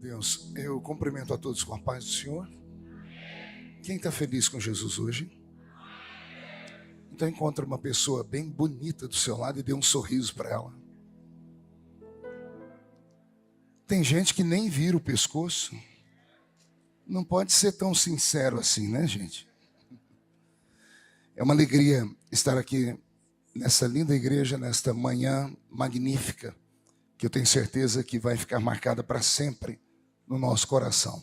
Deus, eu cumprimento a todos com a paz do Senhor. Quem está feliz com Jesus hoje? Então encontra uma pessoa bem bonita do seu lado e dê um sorriso para ela. Tem gente que nem vira o pescoço. Não pode ser tão sincero assim, né, gente? É uma alegria estar aqui nessa linda igreja, nesta manhã magnífica, que eu tenho certeza que vai ficar marcada para sempre no nosso coração.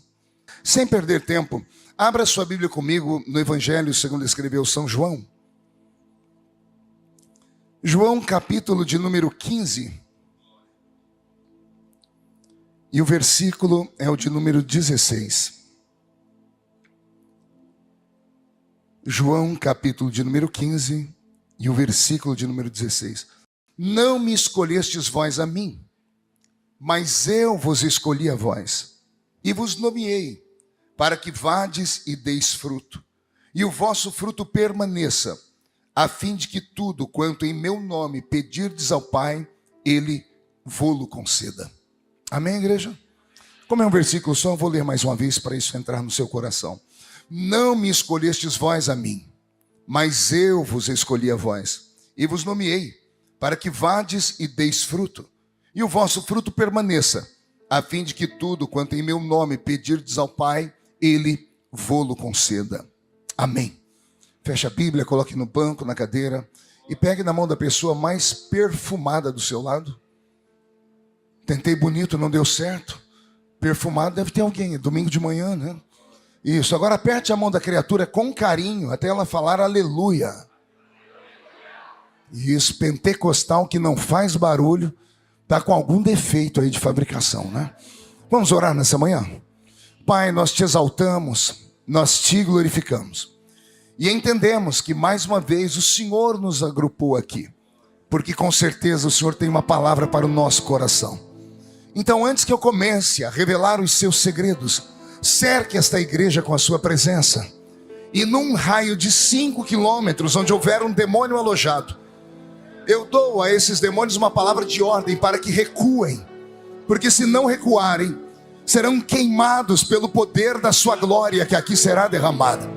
Sem perder tempo, abra sua Bíblia comigo no Evangelho segundo escreveu São João. João, capítulo de número 15. E o versículo é o de número 16. João, capítulo de número 15, e o versículo de número 16. Não me escolhestes vós a mim, mas eu vos escolhi a vós, e vos nomeei, para que vades e deis fruto, e o vosso fruto permaneça, a fim de que tudo quanto em meu nome pedirdes ao Pai, Ele vô-lo conceda. Amém, igreja? Como é um versículo só, eu vou ler mais uma vez para isso entrar no seu coração. Não me escolhestes vós a mim, mas eu vos escolhi a vós, e vos nomeei, para que vades e deis fruto, e o vosso fruto permaneça, a fim de que tudo quanto em meu nome pedirdes ao Pai, Ele vô-lo conceda. Amém. Feche a Bíblia, coloque no banco, na cadeira, e pegue na mão da pessoa mais perfumada do seu lado. Tentei bonito, não deu certo. Perfumado deve ter alguém, é domingo de manhã, né? Isso, agora aperte a mão da criatura com carinho, até ela falar aleluia. Isso, pentecostal que não faz barulho, está com algum defeito aí de fabricação, né? Vamos orar nessa manhã? Pai, nós te exaltamos, nós te glorificamos. E entendemos que mais uma vez o Senhor nos agrupou aqui, porque com certeza o Senhor tem uma palavra para o nosso coração. Então, antes que eu comece a revelar os seus segredos, cerque esta igreja com a sua presença. E num raio de 5 quilômetros, onde houver um demônio alojado, eu dou a esses demônios uma palavra de ordem para que recuem. Porque se não recuarem, serão queimados pelo poder da sua glória que aqui será derramada.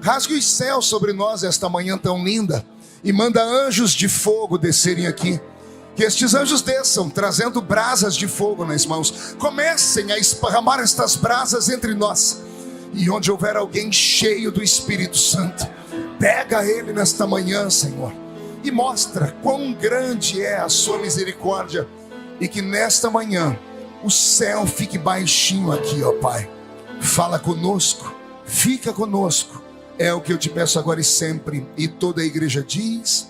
Rasgue os céus sobre nós esta manhã tão linda e manda anjos de fogo descerem aqui. Que estes anjos desçam, trazendo brasas de fogo nas mãos. Comecem a esparramar estas brasas entre nós. E onde houver alguém cheio do Espírito Santo, pega ele nesta manhã, Senhor, e mostra quão grande é a sua misericórdia. E que nesta manhã o céu fique baixinho aqui, ó Pai. Fala conosco, fica conosco. É o que eu te peço agora e sempre. E toda a igreja diz...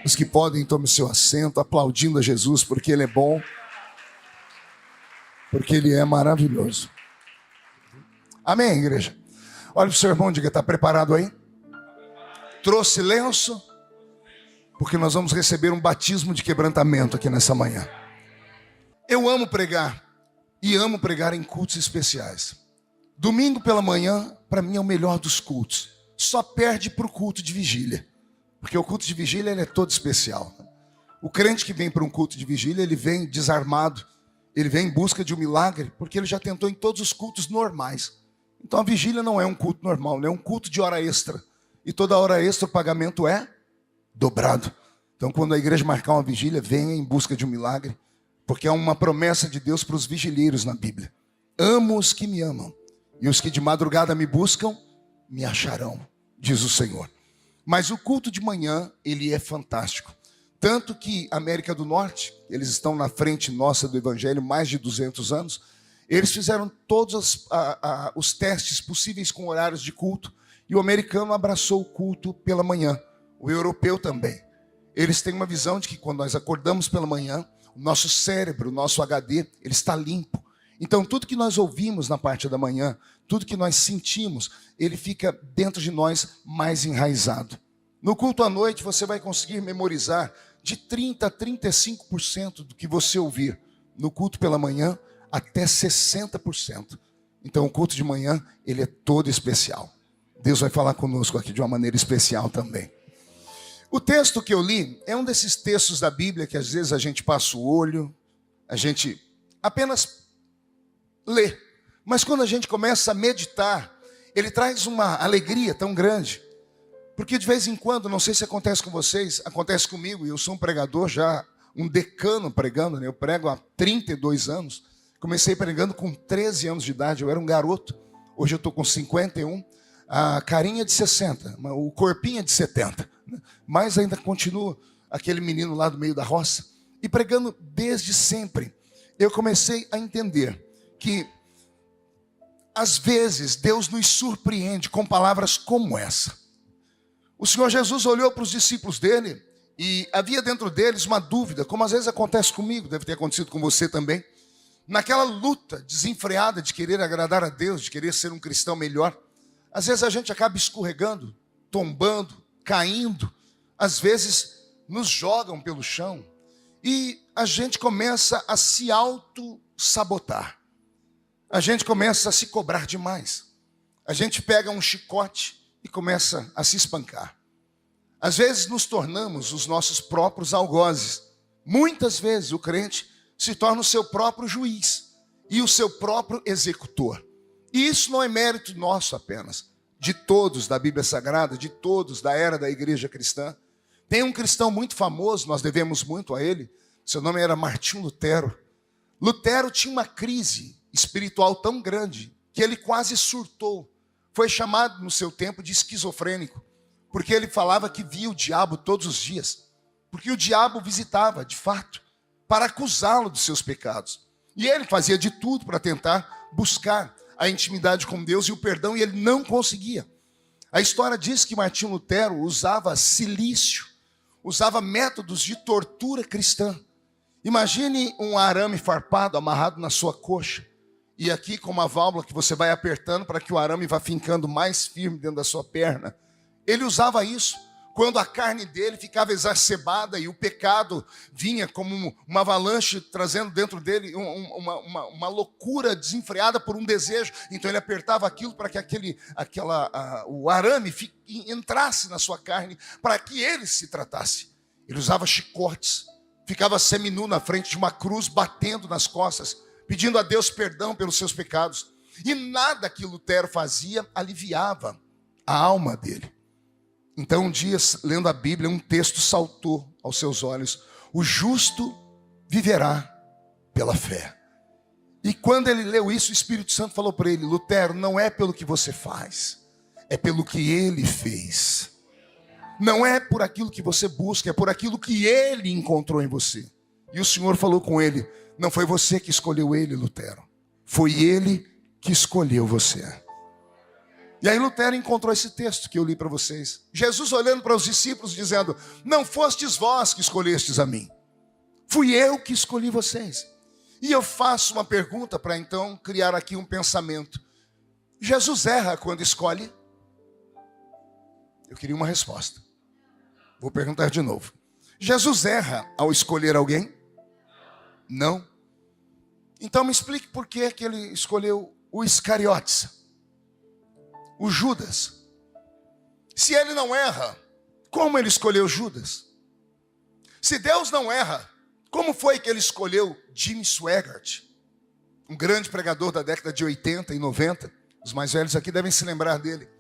Os que podem, tomem seu assento, aplaudindo a Jesus, porque Ele é bom, porque Ele é maravilhoso. Amém, igreja? Olha para o seu irmão e diga, está preparado aí? Trouxe lenço? Porque nós vamos receber um batismo de quebrantamento aqui nessa manhã. Eu amo pregar, e amo pregar em cultos especiais. Domingo pela manhã, para mim é o melhor dos cultos. Só perde para o culto de vigília. Porque o culto de vigília ele é todo especial. O crente que vem para um culto de vigília, ele vem desarmado. Ele vem em busca de um milagre, porque ele já tentou em todos os cultos normais. Então a vigília não é um culto normal, é um culto de hora extra. E toda hora extra o pagamento é dobrado. Então quando a igreja marcar uma vigília, venha em busca de um milagre. Porque é uma promessa de Deus para os vigilheiros na Bíblia. Amo os que me amam. E os que de madrugada me buscam, me acharão, diz o Senhor. Mas o culto de manhã, ele é fantástico. Tanto que a América do Norte, eles estão na frente nossa do Evangelho, mais de 200 anos, eles fizeram todos os testes possíveis com horários de culto, e o americano abraçou o culto pela manhã, o europeu também. Eles têm uma visão de que quando nós acordamos pela manhã, o nosso cérebro, o nosso HD, ele está limpo. Então tudo que nós ouvimos na parte da manhã, tudo que nós sentimos, ele fica dentro de nós mais enraizado. No culto à noite você vai conseguir memorizar de 30% a 35% do que você ouvir. No culto pela manhã, até 60%. Então o culto de manhã, ele é todo especial. Deus vai falar conosco aqui de uma maneira especial também. O texto que eu li é um desses textos da Bíblia que às vezes a gente passa o olho, a gente apenas ler. Mas quando a gente começa a meditar, ele traz uma alegria tão grande. Porque de vez em quando, não sei se acontece com vocês, acontece comigo, e eu sou um pregador já, um decano pregando, né? Eu prego há 32 anos. Comecei pregando com 13 anos de idade, eu era um garoto. Hoje eu estou com 51, a carinha de 60, o corpinho é de 70. Né? Mas ainda continuo aquele menino lá do meio da roça. E pregando desde sempre, eu comecei a entender que, às vezes, Deus nos surpreende com palavras como essa. O Senhor Jesus olhou para os discípulos dele e havia dentro deles uma dúvida, como às vezes acontece comigo, deve ter acontecido com você também. Naquela luta desenfreada de querer agradar a Deus, de querer ser um cristão melhor, às vezes a gente acaba escorregando, tombando, caindo, às vezes nos jogam pelo chão e a gente começa a se auto-sabotar. A gente começa a se cobrar demais. A gente pega um chicote e começa a se espancar. Às vezes nos tornamos os nossos próprios algozes. Muitas vezes o crente se torna o seu próprio juiz e o seu próprio executor. E isso não é mérito nosso apenas, de todos da Bíblia Sagrada, de todos da era da igreja cristã. Tem um cristão muito famoso, nós devemos muito a ele, seu nome era Martinho Lutero. Lutero tinha uma crise espiritual tão grande que ele quase surtou. Foi chamado no seu tempo de esquizofrênico, porque ele falava que via o diabo todos os dias, porque o diabo visitava, de fato, para acusá-lo dos seus pecados. E ele fazia de tudo para tentar buscar a intimidade com Deus e o perdão, e ele não conseguia. A história diz que Martinho Lutero usava silício, usava métodos de tortura cristã. Imagine um arame farpado amarrado na sua coxa, e aqui com uma válvula que você vai apertando para que o arame vá fincando mais firme dentro da sua perna. Ele usava isso quando a carne dele ficava exacerbada e o pecado vinha como uma avalanche, trazendo dentro dele uma loucura desenfreada por um desejo. Então ele apertava aquilo para que o arame entrasse na sua carne, para que ele se tratasse. Ele usava chicotes, ficava seminu na frente de uma cruz, batendo nas costas, pedindo a Deus perdão pelos seus pecados. E nada que Lutero fazia aliviava a alma dele. Então um dia, lendo a Bíblia, um texto saltou aos seus olhos: o justo viverá pela fé. E quando ele leu isso, o Espírito Santo falou para ele: Lutero, não é pelo que você faz, é pelo que ele fez. Não é por aquilo que você busca, é por aquilo que ele encontrou em você. E o Senhor falou com ele: não foi você que escolheu ele, Lutero, foi ele que escolheu você. E aí Lutero encontrou esse texto que eu li para vocês. Jesus olhando para os discípulos dizendo: não fostes vós que escolhestes a mim, fui eu que escolhi vocês. E eu faço uma pergunta para então criar aqui um pensamento: Jesus erra quando escolhe? Eu queria uma resposta. Vou perguntar de novo. Jesus erra ao escolher alguém? Não. Então me explique por que ele escolheu o Iscariotes, o Judas. Se ele não erra, como ele escolheu Judas? Se Deus não erra, como foi que ele escolheu Jim Swaggart, um grande pregador da década de 80 e 90? Os mais velhos aqui devem se lembrar dele.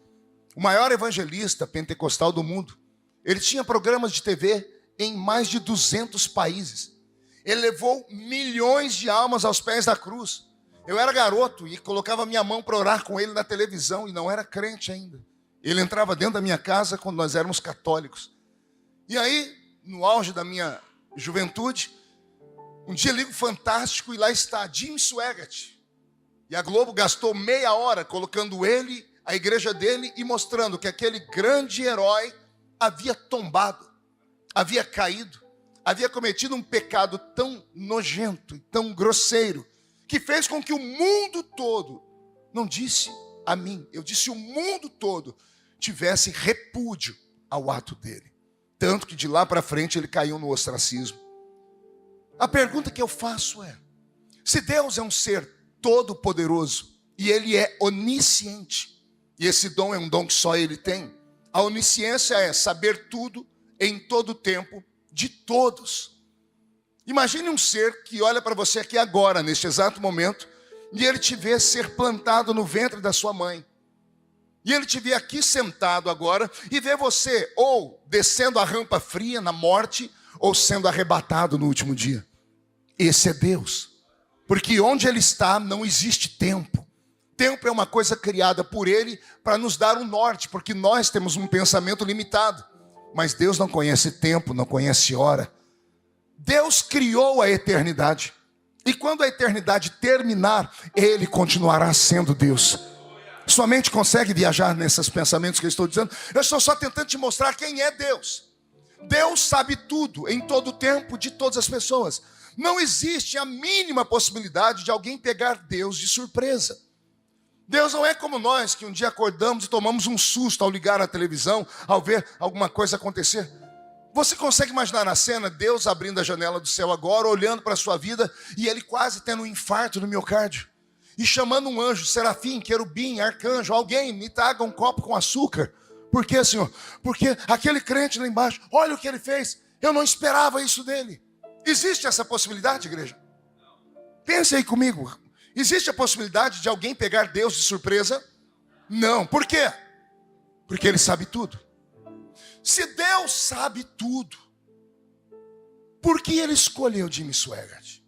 O maior evangelista pentecostal do mundo. Ele tinha programas de TV em mais de 200 países. Ele levou milhões de almas aos pés da cruz. Eu era garoto e colocava minha mão para orar com ele na televisão e não era crente ainda. Ele entrava dentro da minha casa quando nós éramos católicos. E aí, no auge da minha juventude, um dia ligo Fantástico e lá está Jim Swaggart. E a Globo gastou meia hora colocando ele, a igreja dele, e mostrando que aquele grande herói havia tombado, havia caído, havia cometido um pecado tão nojento e tão grosseiro, que fez com que o mundo todo, não disse a mim, eu disse o mundo todo, tivesse repúdio ao ato dele. Tanto que de lá para frente ele caiu no ostracismo. A pergunta que eu faço é: se Deus é um ser todo-poderoso e ele é onisciente, e esse dom é um dom que só ele tem, a onisciência é saber tudo em todo tempo de todos. Imagine um ser que olha para você aqui agora, neste exato momento, e ele te vê ser plantado no ventre da sua mãe, e ele te vê aqui sentado agora, e vê você ou descendo a rampa fria na morte, ou sendo arrebatado no último dia. Esse é Deus. Porque onde ele está não existe tempo. Tempo é uma coisa criada por ele para nos dar um norte, porque nós temos um pensamento limitado. Mas Deus não conhece tempo, não conhece hora. Deus criou a eternidade. E quando a eternidade terminar, ele continuará sendo Deus. Sua mente consegue viajar nesses pensamentos que eu estou dizendo? Eu estou só tentando te mostrar quem é Deus. Deus sabe tudo, em todo o tempo, de todas as pessoas. Não existe a mínima possibilidade de alguém pegar Deus de surpresa. Deus não é como nós, que um dia acordamos e tomamos um susto ao ligar a televisão, ao ver alguma coisa acontecer. Você consegue imaginar a cena, Deus abrindo a janela do céu agora, olhando para a sua vida, e ele quase tendo um infarto no miocárdio, e chamando um anjo, serafim, querubim, arcanjo, alguém, me traga um copo com açúcar. Por quê, Senhor? Porque aquele crente lá embaixo, olha o que ele fez, eu não esperava isso dele. Existe essa possibilidade, igreja? Pense aí comigo. Existe a possibilidade de alguém pegar Deus de surpresa? Não. Por quê? Porque ele sabe tudo. Se Deus sabe tudo, por que ele escolheu Jimmy Swaggart?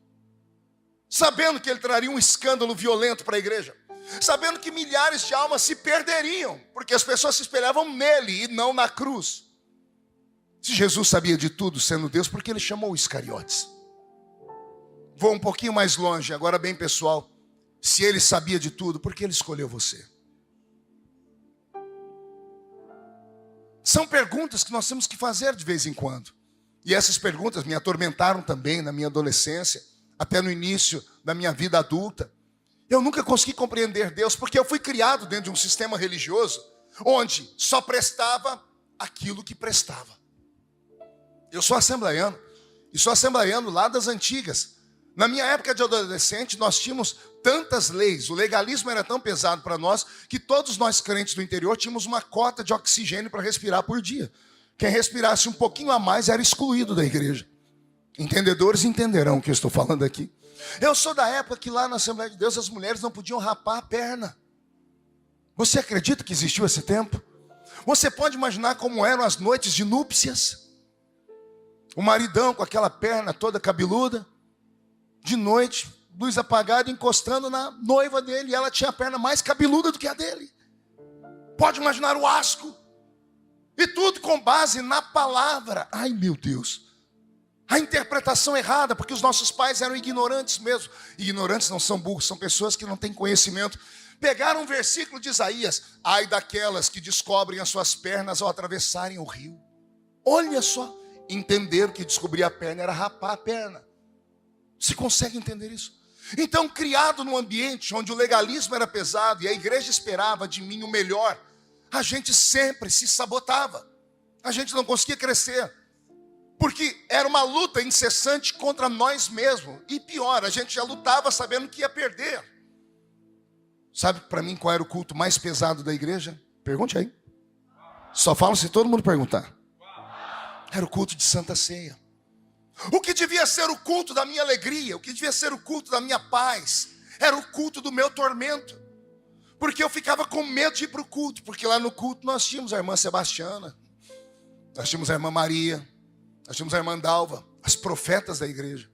Sabendo que ele traria um escândalo violento para a igreja. Sabendo que milhares de almas se perderiam, porque as pessoas se espelhavam nele e não na cruz. Se Jesus sabia de tudo, sendo Deus, por que ele chamou Iscariotes? Vou um pouquinho mais longe, agora bem pessoal. Se ele sabia de tudo, por que ele escolheu você? São perguntas que nós temos que fazer de vez em quando. E essas perguntas me atormentaram também na minha adolescência, até no início da minha vida adulta. Eu nunca consegui compreender Deus, porque eu fui criado dentro de um sistema religioso, onde só prestava aquilo que prestava. Eu sou assembleiano, e sou assembleiano lá das antigas. Na minha época de adolescente, nós tínhamos tantas leis, o legalismo era tão pesado para nós, que todos nós crentes do interior tínhamos uma cota de oxigênio para respirar por dia. Quem respirasse um pouquinho a mais era excluído da igreja. Entendedores entenderão o que eu estou falando aqui. Eu sou da época que lá na Assembleia de Deus as mulheres não podiam rapar a perna. Você acredita que existiu esse tempo? Você pode imaginar como eram as noites de núpcias? O maridão com aquela perna toda cabeluda, de noite, luz apagada, encostando na noiva dele, e ela tinha a perna mais cabeluda do que a dele. Pode imaginar o asco? E tudo com base na palavra. Ai, meu Deus. A interpretação errada, porque os nossos pais eram ignorantes mesmo. Ignorantes não são burros, são pessoas que não têm conhecimento. Pegaram um versículo de Isaías: ai daquelas que descobrem as suas pernas ao atravessarem o rio. Olha só, entenderam que descobrir a perna era rapar a perna. Você consegue entender isso? Então, criado num ambiente onde o legalismo era pesado e a igreja esperava de mim o melhor, a gente sempre se sabotava. A gente não conseguia crescer. Porque era uma luta incessante contra nós mesmos. E pior, a gente já lutava sabendo que ia perder. Sabe para mim qual era o culto mais pesado da igreja? Pergunte aí. Só falo se todo mundo perguntar. Era o culto de Santa Ceia. O que devia ser o culto da minha alegria, o que devia ser o culto da minha paz, era o culto do meu tormento. Porque eu ficava com medo de ir para o culto. Porque lá no culto nós tínhamos a irmã Sebastiana, nós tínhamos a irmã Maria, nós tínhamos a irmã Dalva, as profetas da igreja.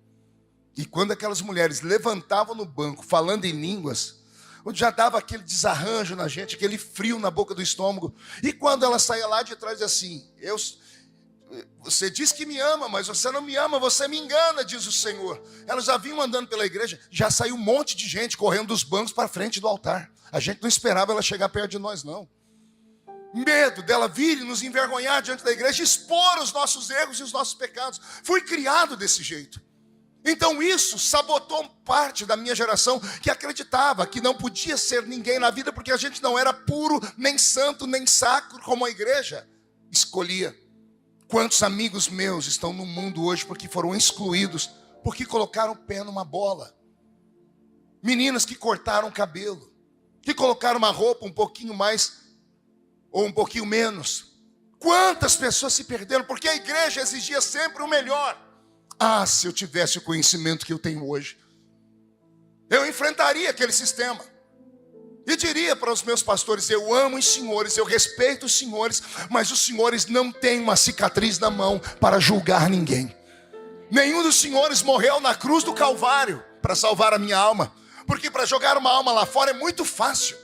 E quando aquelas mulheres levantavam no banco falando em línguas, onde já dava aquele desarranjo na gente, aquele frio na boca do estômago. E quando ela saía lá de trás, assim: você diz que me ama, mas você não me ama, você me engana, diz o Senhor. Elas já vinham andando pela igreja, já saiu um monte de gente correndo dos bancos para frente do altar. A gente não esperava ela chegar perto de nós, não. Medo dela vir e nos envergonhar diante da igreja, expor os nossos erros e os nossos pecados. Fui criado desse jeito. Então isso sabotou parte da minha geração, que acreditava que não podia ser ninguém na vida, porque a gente não era puro, nem santo, nem sacro, como a igreja escolhia. Quantos amigos meus estão no mundo hoje porque foram excluídos, porque colocaram o pé numa bola? Meninas que cortaram o cabelo, que colocaram uma roupa um pouquinho mais ou um pouquinho menos. Quantas pessoas se perderam porque a igreja exigia sempre o melhor. Ah, se eu tivesse o conhecimento que eu tenho hoje. Eu enfrentaria aquele sistema. E diria para os meus pastores: eu amo os senhores, eu respeito os senhores, mas os senhores não têm uma cicatriz na mão para julgar ninguém. Nenhum dos senhores morreu na cruz do Calvário para salvar a minha alma. Porque para jogar uma alma lá fora é muito fácil.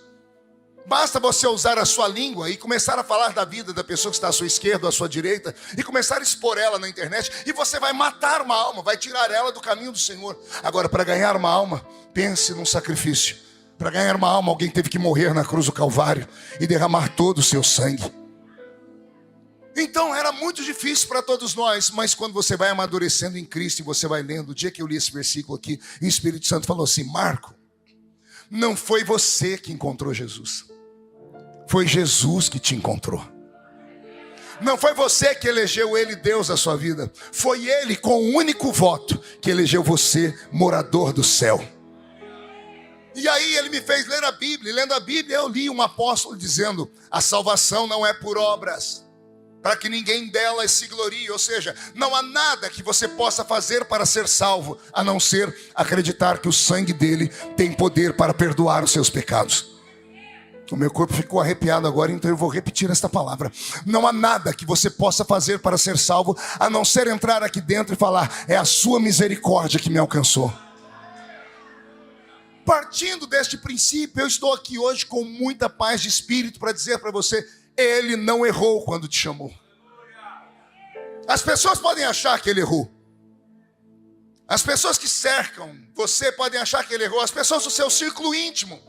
Basta você usar a sua língua e começar a falar da vida da pessoa que está à sua esquerda ou à sua direita, e começar a expor ela na internet, e você vai matar uma alma, vai tirar ela do caminho do Senhor. Agora, para ganhar uma alma, pense num sacrifício. Para ganhar uma alma, alguém teve que morrer na cruz do Calvário e derramar todo o seu sangue. Então era muito difícil para todos nós, mas quando você vai amadurecendo em Cristo e você vai lendo, o dia que eu li esse versículo aqui, o Espírito Santo falou assim: Marco, não foi você que encontrou Jesus, foi Jesus que te encontrou. Não foi você que elegeu ele Deus da sua vida, foi ele com o único voto que elegeu você morador do céu. E aí ele me fez ler a Bíblia, e lendo a Bíblia eu li um apóstolo dizendo: a salvação não é por obras, para que ninguém delas se glorie. Ou seja, não há nada que você possa fazer para ser salvo, a não ser acreditar que o sangue dele tem poder para perdoar os seus pecados. O meu corpo ficou arrepiado agora, então eu vou repetir esta palavra. Não há nada que você possa fazer para ser salvo, a não ser entrar aqui dentro e falar: é a sua misericórdia que me alcançou. Partindo deste princípio, eu estou aqui hoje com muita paz de espírito para dizer para você: ele não errou quando te chamou. As pessoas podem achar que ele errou. As pessoas que cercam você podem achar que ele errou. As pessoas do seu círculo íntimo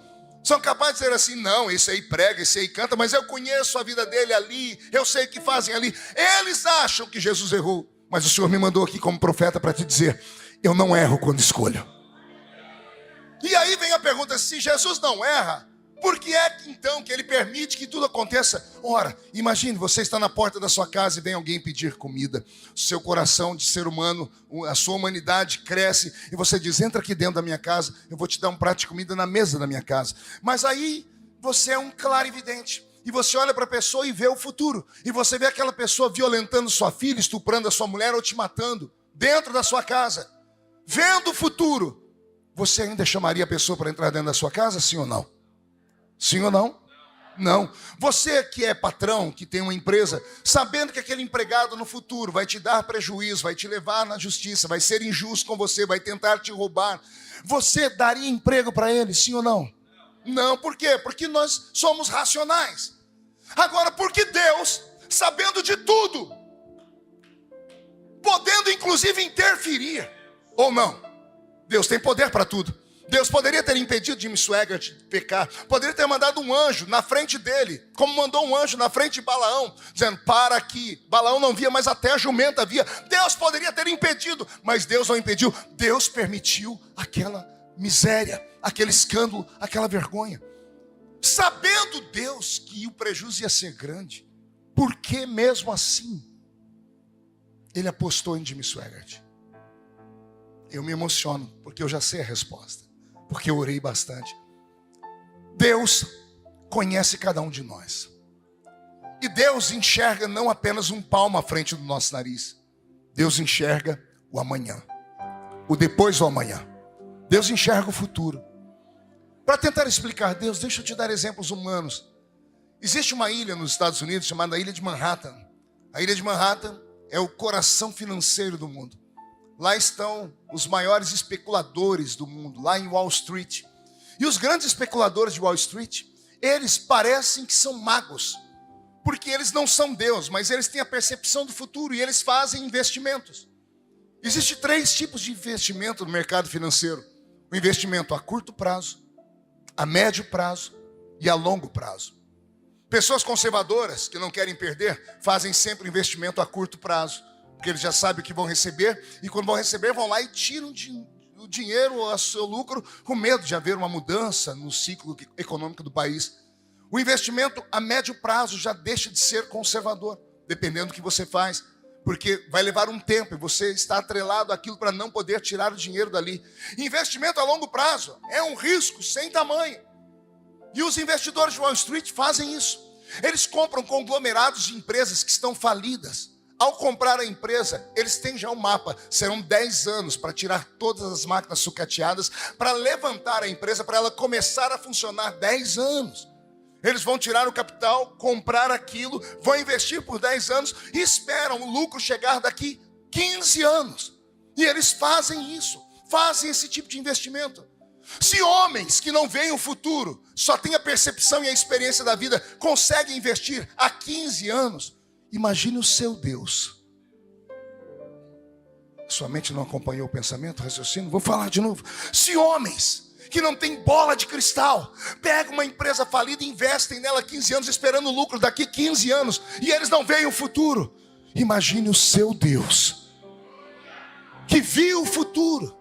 são capazes de dizer assim: não, esse aí prega, esse aí canta, mas eu conheço a vida dele ali, eu sei o que fazem ali. Eles acham que Jesus errou, mas o Senhor me mandou aqui como profeta para te dizer: eu não erro quando escolho. E aí vem a pergunta: se Jesus não erra, por que é que então que ele permite que tudo aconteça? Ora, imagine, você está na porta da sua casa e vem alguém pedir comida. Seu coração de ser humano, a sua humanidade cresce e você diz: entra aqui dentro da minha casa, eu vou te dar um prato de comida na mesa da minha casa. Mas aí você é um clarividente e você olha para a pessoa e vê o futuro. E você vê aquela pessoa violentando sua filha, estuprando a sua mulher ou te matando dentro da sua casa. Vendo o futuro, você ainda chamaria a pessoa para entrar dentro da sua casa, sim ou não? Sim ou não? Não. Você que é patrão, que tem uma empresa, sabendo que aquele empregado no futuro vai te dar prejuízo, vai te levar na justiça, vai ser injusto com você, vai tentar te roubar, você daria emprego para ele, sim ou não? Não, por quê? Porque nós somos racionais. Agora, porque Deus, sabendo de tudo, podendo inclusive interferir, ou não? Deus tem poder para tudo. Deus poderia ter impedido Jimmy Swaggart de pecar, poderia ter mandado um anjo na frente dele, como mandou um anjo na frente de Balaão, dizendo: para aqui. Balaão não via, mas até a jumenta via. Deus poderia ter impedido, mas Deus não impediu. Deus permitiu aquela miséria, aquele escândalo, aquela vergonha. Sabendo Deus que o prejuízo ia ser grande, por que mesmo assim ele apostou em Jimmy Swaggart? Eu me emociono, porque eu já sei a resposta, porque eu orei bastante. Deus conhece cada um de nós. E Deus enxerga não apenas um palmo à frente do nosso nariz. Deus enxerga o amanhã, o depois do amanhã. Deus enxerga o futuro. Para tentar explicar Deus, deixa eu te dar exemplos humanos. Existe uma ilha nos Estados Unidos chamada Ilha de Manhattan. A Ilha de Manhattan é o coração financeiro do mundo. Lá estão os maiores especuladores do mundo, lá em Wall Street. E os grandes especuladores de Wall Street, eles parecem que são magos, porque eles não são Deus, mas eles têm a percepção do futuro e eles fazem investimentos. Existem 3 tipos de investimento no mercado financeiro: o investimento a curto prazo, a médio prazo e a longo prazo. Pessoas conservadoras que não querem perder fazem sempre investimento a curto prazo, porque eles já sabem o que vão receber, e quando vão receber, vão lá e tiram o dinheiro, o seu lucro, com medo de haver uma mudança no ciclo econômico do país. O investimento a médio prazo já deixa de ser conservador, dependendo do que você faz, porque vai levar um tempo e você está atrelado àquilo para não poder tirar o dinheiro dali. Investimento a longo prazo é um risco sem tamanho. E os investidores de Wall Street fazem isso. Eles compram conglomerados de empresas que estão falidas Ao comprar a empresa, eles têm já um mapa. Serão 10 anos para tirar todas as máquinas sucateadas, para levantar a empresa, para ela começar a funcionar 10 anos. Eles vão tirar o capital, comprar aquilo, vão investir por 10 anos e esperam o lucro chegar daqui 15 anos. E eles fazem isso, fazem esse tipo de investimento. Se homens que não veem o futuro, só têm a percepção e a experiência da vida, conseguem investir há 15 anos, imagine o seu Deus. Sua mente não acompanhou o pensamento, o raciocínio? Vou falar de novo. Se homens que não têm bola de cristal pegam uma empresa falida e investem nela 15 anos, esperando o lucro daqui 15 anos, e eles não veem o futuro, imagine o seu Deus, que viu o futuro.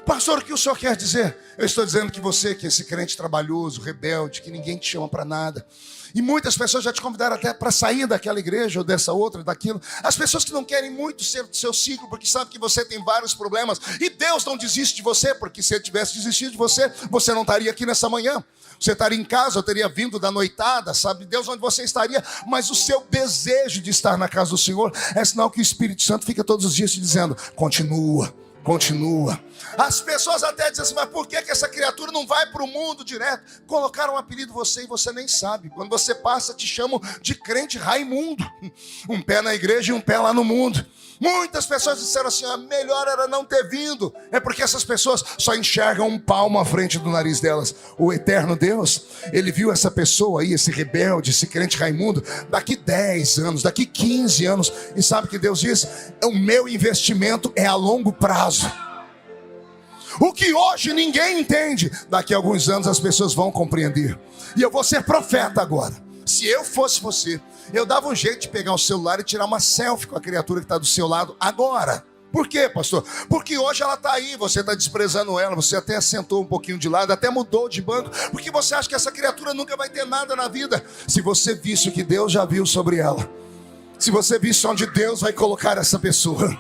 Pastor, o que o senhor quer dizer? Eu estou dizendo que você, que é esse crente trabalhoso, rebelde, que ninguém te chama para nada, e muitas pessoas já te convidaram até para sair daquela igreja ou dessa outra, daquilo. As pessoas que não querem muito ser do seu ciclo, porque sabem que você tem vários problemas, e Deus não desiste de você, porque se Ele tivesse desistido de você, você não estaria aqui nessa manhã. Você estaria em casa, eu teria vindo da noitada, sabe Deus onde você estaria, mas o seu desejo de estar na casa do Senhor é sinal que o Espírito Santo fica todos os dias te dizendo, continua. As pessoas até dizem assim, mas por que essa criatura não vai para o mundo direto? Colocaram um apelido em você e você nem sabe. Quando você passa, te chamam de crente Raimundo. Um pé na igreja e um pé lá no mundo. Muitas pessoas disseram assim, melhor era não ter vindo. É porque essas pessoas só enxergam um palmo à frente do nariz delas. O eterno Deus, Ele viu essa pessoa aí, esse rebelde, esse crente Raimundo, daqui 10 anos, daqui 15 anos. E sabe o que Deus diz? O meu investimento é a longo prazo. O que hoje ninguém entende, daqui a alguns anos as pessoas vão compreender. E eu vou ser profeta agora. Se eu fosse você, eu dava um jeito de pegar o celular e tirar uma selfie com a criatura que está do seu lado agora. Por quê, pastor? Porque hoje ela está aí, você está desprezando ela, você até sentou um pouquinho de lado, até mudou de banco, porque você acha que essa criatura nunca vai ter nada na vida. Se você visse o que Deus já viu sobre ela, se você visse onde Deus vai colocar essa pessoa,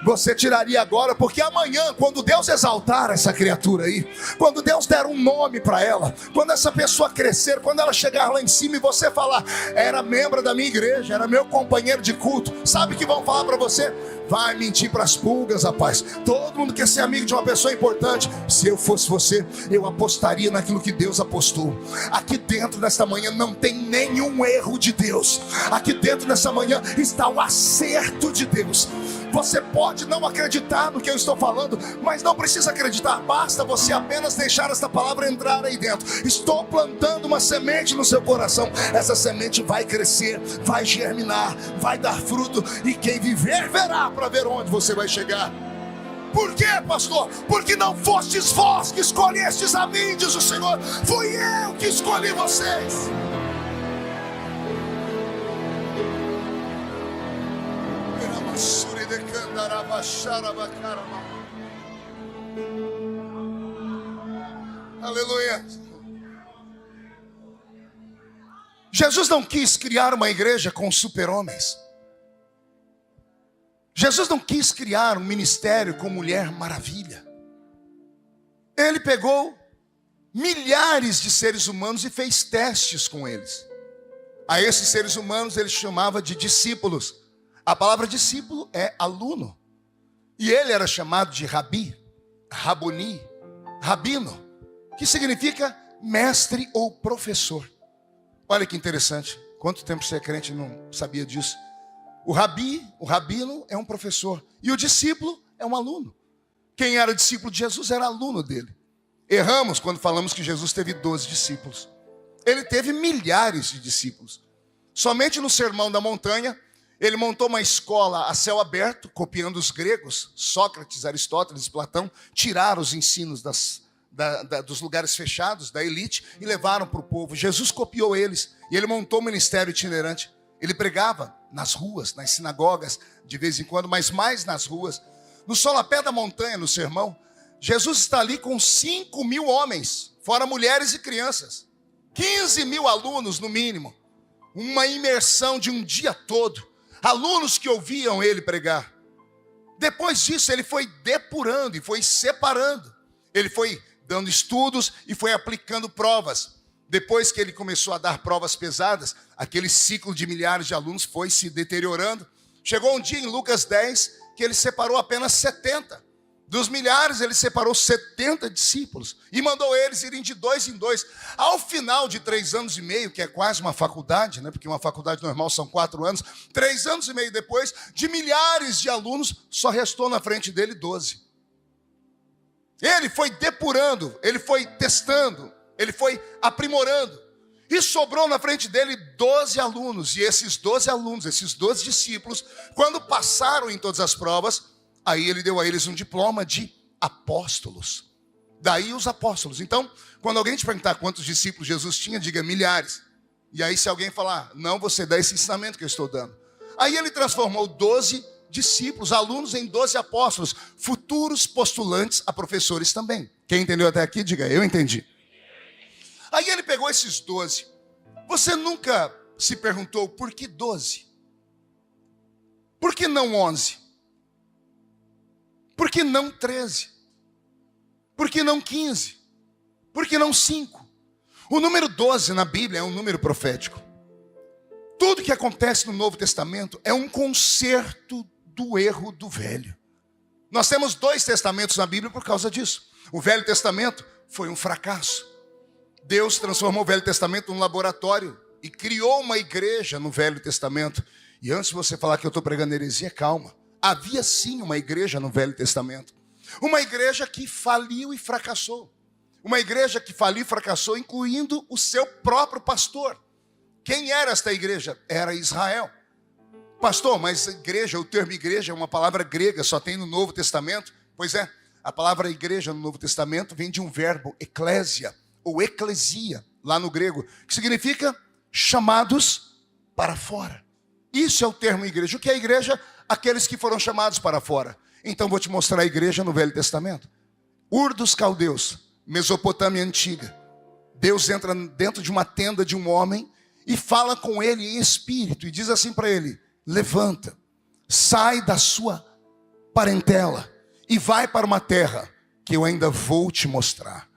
você tiraria agora, porque amanhã, quando Deus exaltar essa criatura aí, quando Deus der um nome para ela, quando essa pessoa crescer, quando ela chegar lá em cima e você falar, era membro da minha igreja, era meu companheiro de culto, sabe o que vão falar para você? Vai mentir para as pulgas, rapaz. Todo mundo quer ser amigo de uma pessoa importante. Se eu fosse você, eu apostaria naquilo que Deus apostou. Aqui dentro nesta manhã não tem nenhum erro de Deus. Aqui dentro nessa manhã está o acerto de Deus. Você pode não acreditar no que eu estou falando, mas não precisa acreditar, basta você apenas deixar esta palavra entrar aí dentro. Estou plantando uma semente no seu coração. Essa semente vai crescer, vai germinar, vai dar fruto, e quem viver verá para ver onde você vai chegar. Por quê, pastor? Porque não fostes vós que escolhestes a mim, diz o Senhor, fui eu que escolhi vocês. Aleluia. Jesus não quis criar uma igreja com super-homens. Jesus não quis criar um ministério com Mulher Maravilha. Ele pegou milhares de seres humanos e fez testes com eles. A esses seres humanos ele chamava de discípulos. A palavra discípulo é aluno. E ele era chamado de Rabi, Raboni, Rabino, que significa mestre ou professor. Olha que interessante. Quanto tempo você é crente e não sabia disso? O Rabi, o Rabino é um professor. E o discípulo é um aluno. Quem era discípulo de Jesus era aluno dele. Erramos quando falamos que Jesus teve 12 discípulos. Ele teve milhares de discípulos. Somente no Sermão da Montanha, ele montou uma escola a céu aberto, copiando os gregos, Sócrates, Aristóteles, Platão, tiraram os ensinos dos lugares fechados, da elite, e levaram para o povo. Jesus copiou eles, e ele montou um ministério itinerante. Ele pregava nas ruas, nas sinagogas, de vez em quando, mas mais nas ruas. No solapé da montanha, no sermão, Jesus está ali com 5.000 homens, fora mulheres e crianças. 15.000 alunos, no mínimo. Uma imersão de um dia todo. Alunos que ouviam ele pregar. Depois disso, ele foi depurando e foi separando. Ele foi dando estudos e foi aplicando provas. Depois que ele começou a dar provas pesadas, aquele ciclo de milhares de alunos foi se deteriorando. Chegou um dia em Lucas 10 que ele separou apenas 70. Dos milhares, ele separou 70 discípulos e mandou eles irem de 2 em 2. Ao final de 3 anos e meio, que é quase uma faculdade, né? Porque uma faculdade normal são 4 anos, 3 anos e meio depois, de milhares de alunos, só restou na frente dele 12. Ele foi depurando, ele foi testando, ele foi aprimorando. E sobrou na frente dele 12 alunos. E esses 12 alunos, esses 12 discípulos, quando passaram em todas as provas, aí ele deu a eles um diploma de apóstolos. Daí os apóstolos. Então, quando alguém te perguntar quantos discípulos Jesus tinha, diga milhares. E aí se alguém falar, não, você dá esse ensinamento que eu estou dando. Aí ele transformou 12 discípulos, alunos, em 12 apóstolos, futuros postulantes a professores também. Quem entendeu até aqui, diga, eu entendi. Aí ele pegou esses 12. Você nunca se perguntou por que 12? Por que não 11? Por que não 13? Por que não 15? Por que não 5? O número 12 na Bíblia é um número profético. Tudo que acontece no Novo Testamento é um conserto do erro do Velho. Nós temos 2 testamentos na Bíblia por causa disso. O Velho Testamento foi um fracasso. Deus transformou o Velho Testamento num laboratório e criou uma igreja no Velho Testamento. E antes de você falar que eu estou pregando heresia, calma. Havia sim uma igreja no Velho Testamento. Uma igreja que faliu e fracassou. Uma igreja que faliu e fracassou, incluindo o seu próprio pastor. Quem era esta igreja? Era Israel. Pastor, mas igreja, o termo igreja é uma palavra grega, só tem no Novo Testamento. Pois é, a palavra igreja no Novo Testamento vem de um verbo, eclésia, ou eclesia, lá no grego, que significa chamados para fora. Isso é o termo igreja. O que é igreja? Aqueles que foram chamados para fora. Então vou te mostrar a igreja no Velho Testamento. Ur dos Caldeus, Mesopotâmia antiga. Deus entra dentro de uma tenda de um homem e fala com ele em espírito e diz assim para ele: levanta, sai da sua parentela e vai para uma terra que eu ainda vou te mostrar.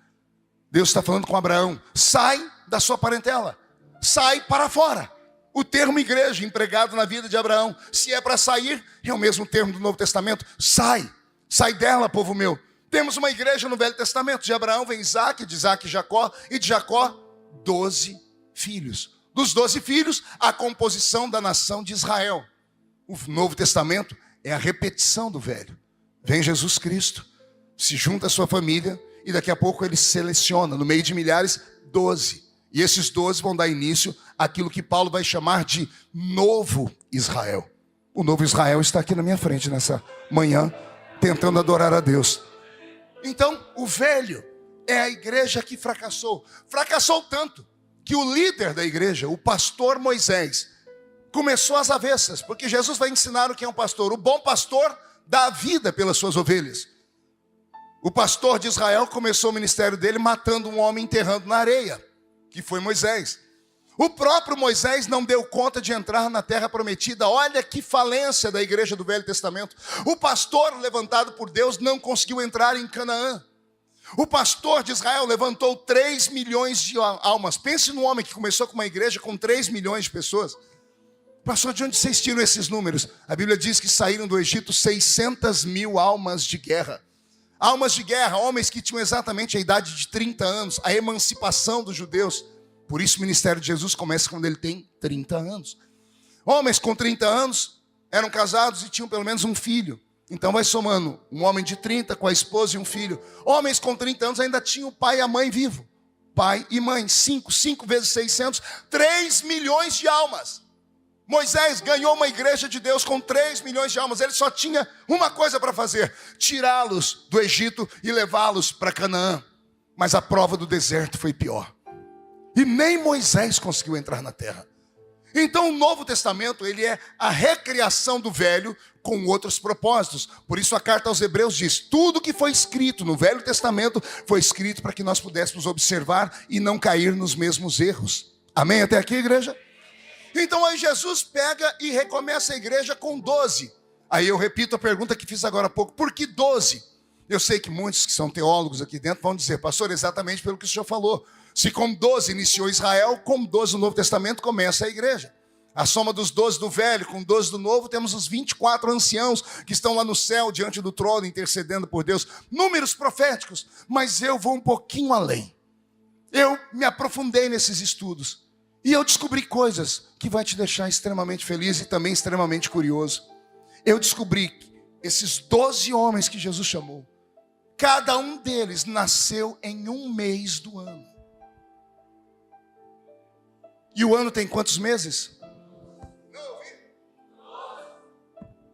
Deus está falando com Abraão: sai da sua parentela, sai para fora. O termo igreja empregado na vida de Abraão, se é para sair, é o mesmo termo do Novo Testamento. Sai dela, povo meu. Temos uma igreja no Velho Testamento. De Abraão vem Isaac, de Isaac Jacó, e de Jacó 12 filhos. Dos 12 filhos, a composição da nação de Israel. O Novo Testamento é a repetição do Velho. Vem Jesus Cristo, se junta à sua família, e daqui a pouco ele seleciona, no meio de milhares, 12. E esses 12 vão dar início àquilo que Paulo vai chamar de novo Israel. O novo Israel está aqui na minha frente nessa manhã, tentando adorar a Deus. Então, o velho é a igreja que fracassou. Fracassou tanto que o líder da igreja, o pastor Moisés, começou às avessas, porque Jesus vai ensinar o que é um pastor. O bom pastor dá a vida pelas suas ovelhas. O pastor de Israel começou o ministério dele matando um homem, enterrando na areia, que foi Moisés. O próprio Moisés não deu conta de entrar na terra prometida. Olha que falência da igreja do Velho Testamento. O pastor levantado por Deus não conseguiu entrar em Canaã. O pastor de Israel levantou 3 milhões de almas. Pense num homem que começou com uma igreja com 3 milhões de pessoas. Pastor, de onde vocês tiram esses números? A Bíblia diz que saíram do Egito 600 mil almas de guerra. Almas de guerra, homens que tinham exatamente a idade de 30 anos, a emancipação dos judeus. Por isso o ministério de Jesus começa quando ele tem 30 anos. Homens com 30 anos eram casados e tinham pelo menos um filho. Então vai somando, um homem de 30 com a esposa e um filho. Homens com 30 anos ainda tinham o pai e a mãe vivo. Pai e mãe, 5 vezes 600, 3 milhões de almas. Moisés ganhou uma igreja de Deus com 3 milhões de almas. Ele só tinha uma coisa para fazer: tirá-los do Egito e levá-los para Canaã. Mas a prova do deserto foi pior. E nem Moisés conseguiu entrar na terra. Então o Novo Testamento, ele é a recriação do Velho com outros propósitos. Por isso a carta aos Hebreus diz: tudo que foi escrito no Velho Testamento foi escrito para que nós pudéssemos observar e não cair nos mesmos erros. Amém até aqui, igreja? Então aí Jesus pega e recomeça a igreja com 12. Aí eu repito a pergunta que fiz agora há pouco: por que 12? Eu sei que muitos que são teólogos aqui dentro vão dizer: pastor, exatamente pelo que o senhor falou. Se com 12 iniciou Israel, com 12 o Novo Testamento começa a igreja. A soma dos 12 do velho com 12 do novo, temos os 24 anciãos que estão lá no céu, diante do trono, intercedendo por Deus. Números proféticos, mas eu vou um pouquinho além. Eu me aprofundei nesses estudos. E eu descobri coisas que vai te deixar extremamente feliz e também extremamente curioso. Eu descobri que esses 12 homens que Jesus chamou, cada um deles nasceu em um mês do ano. E o ano tem quantos meses?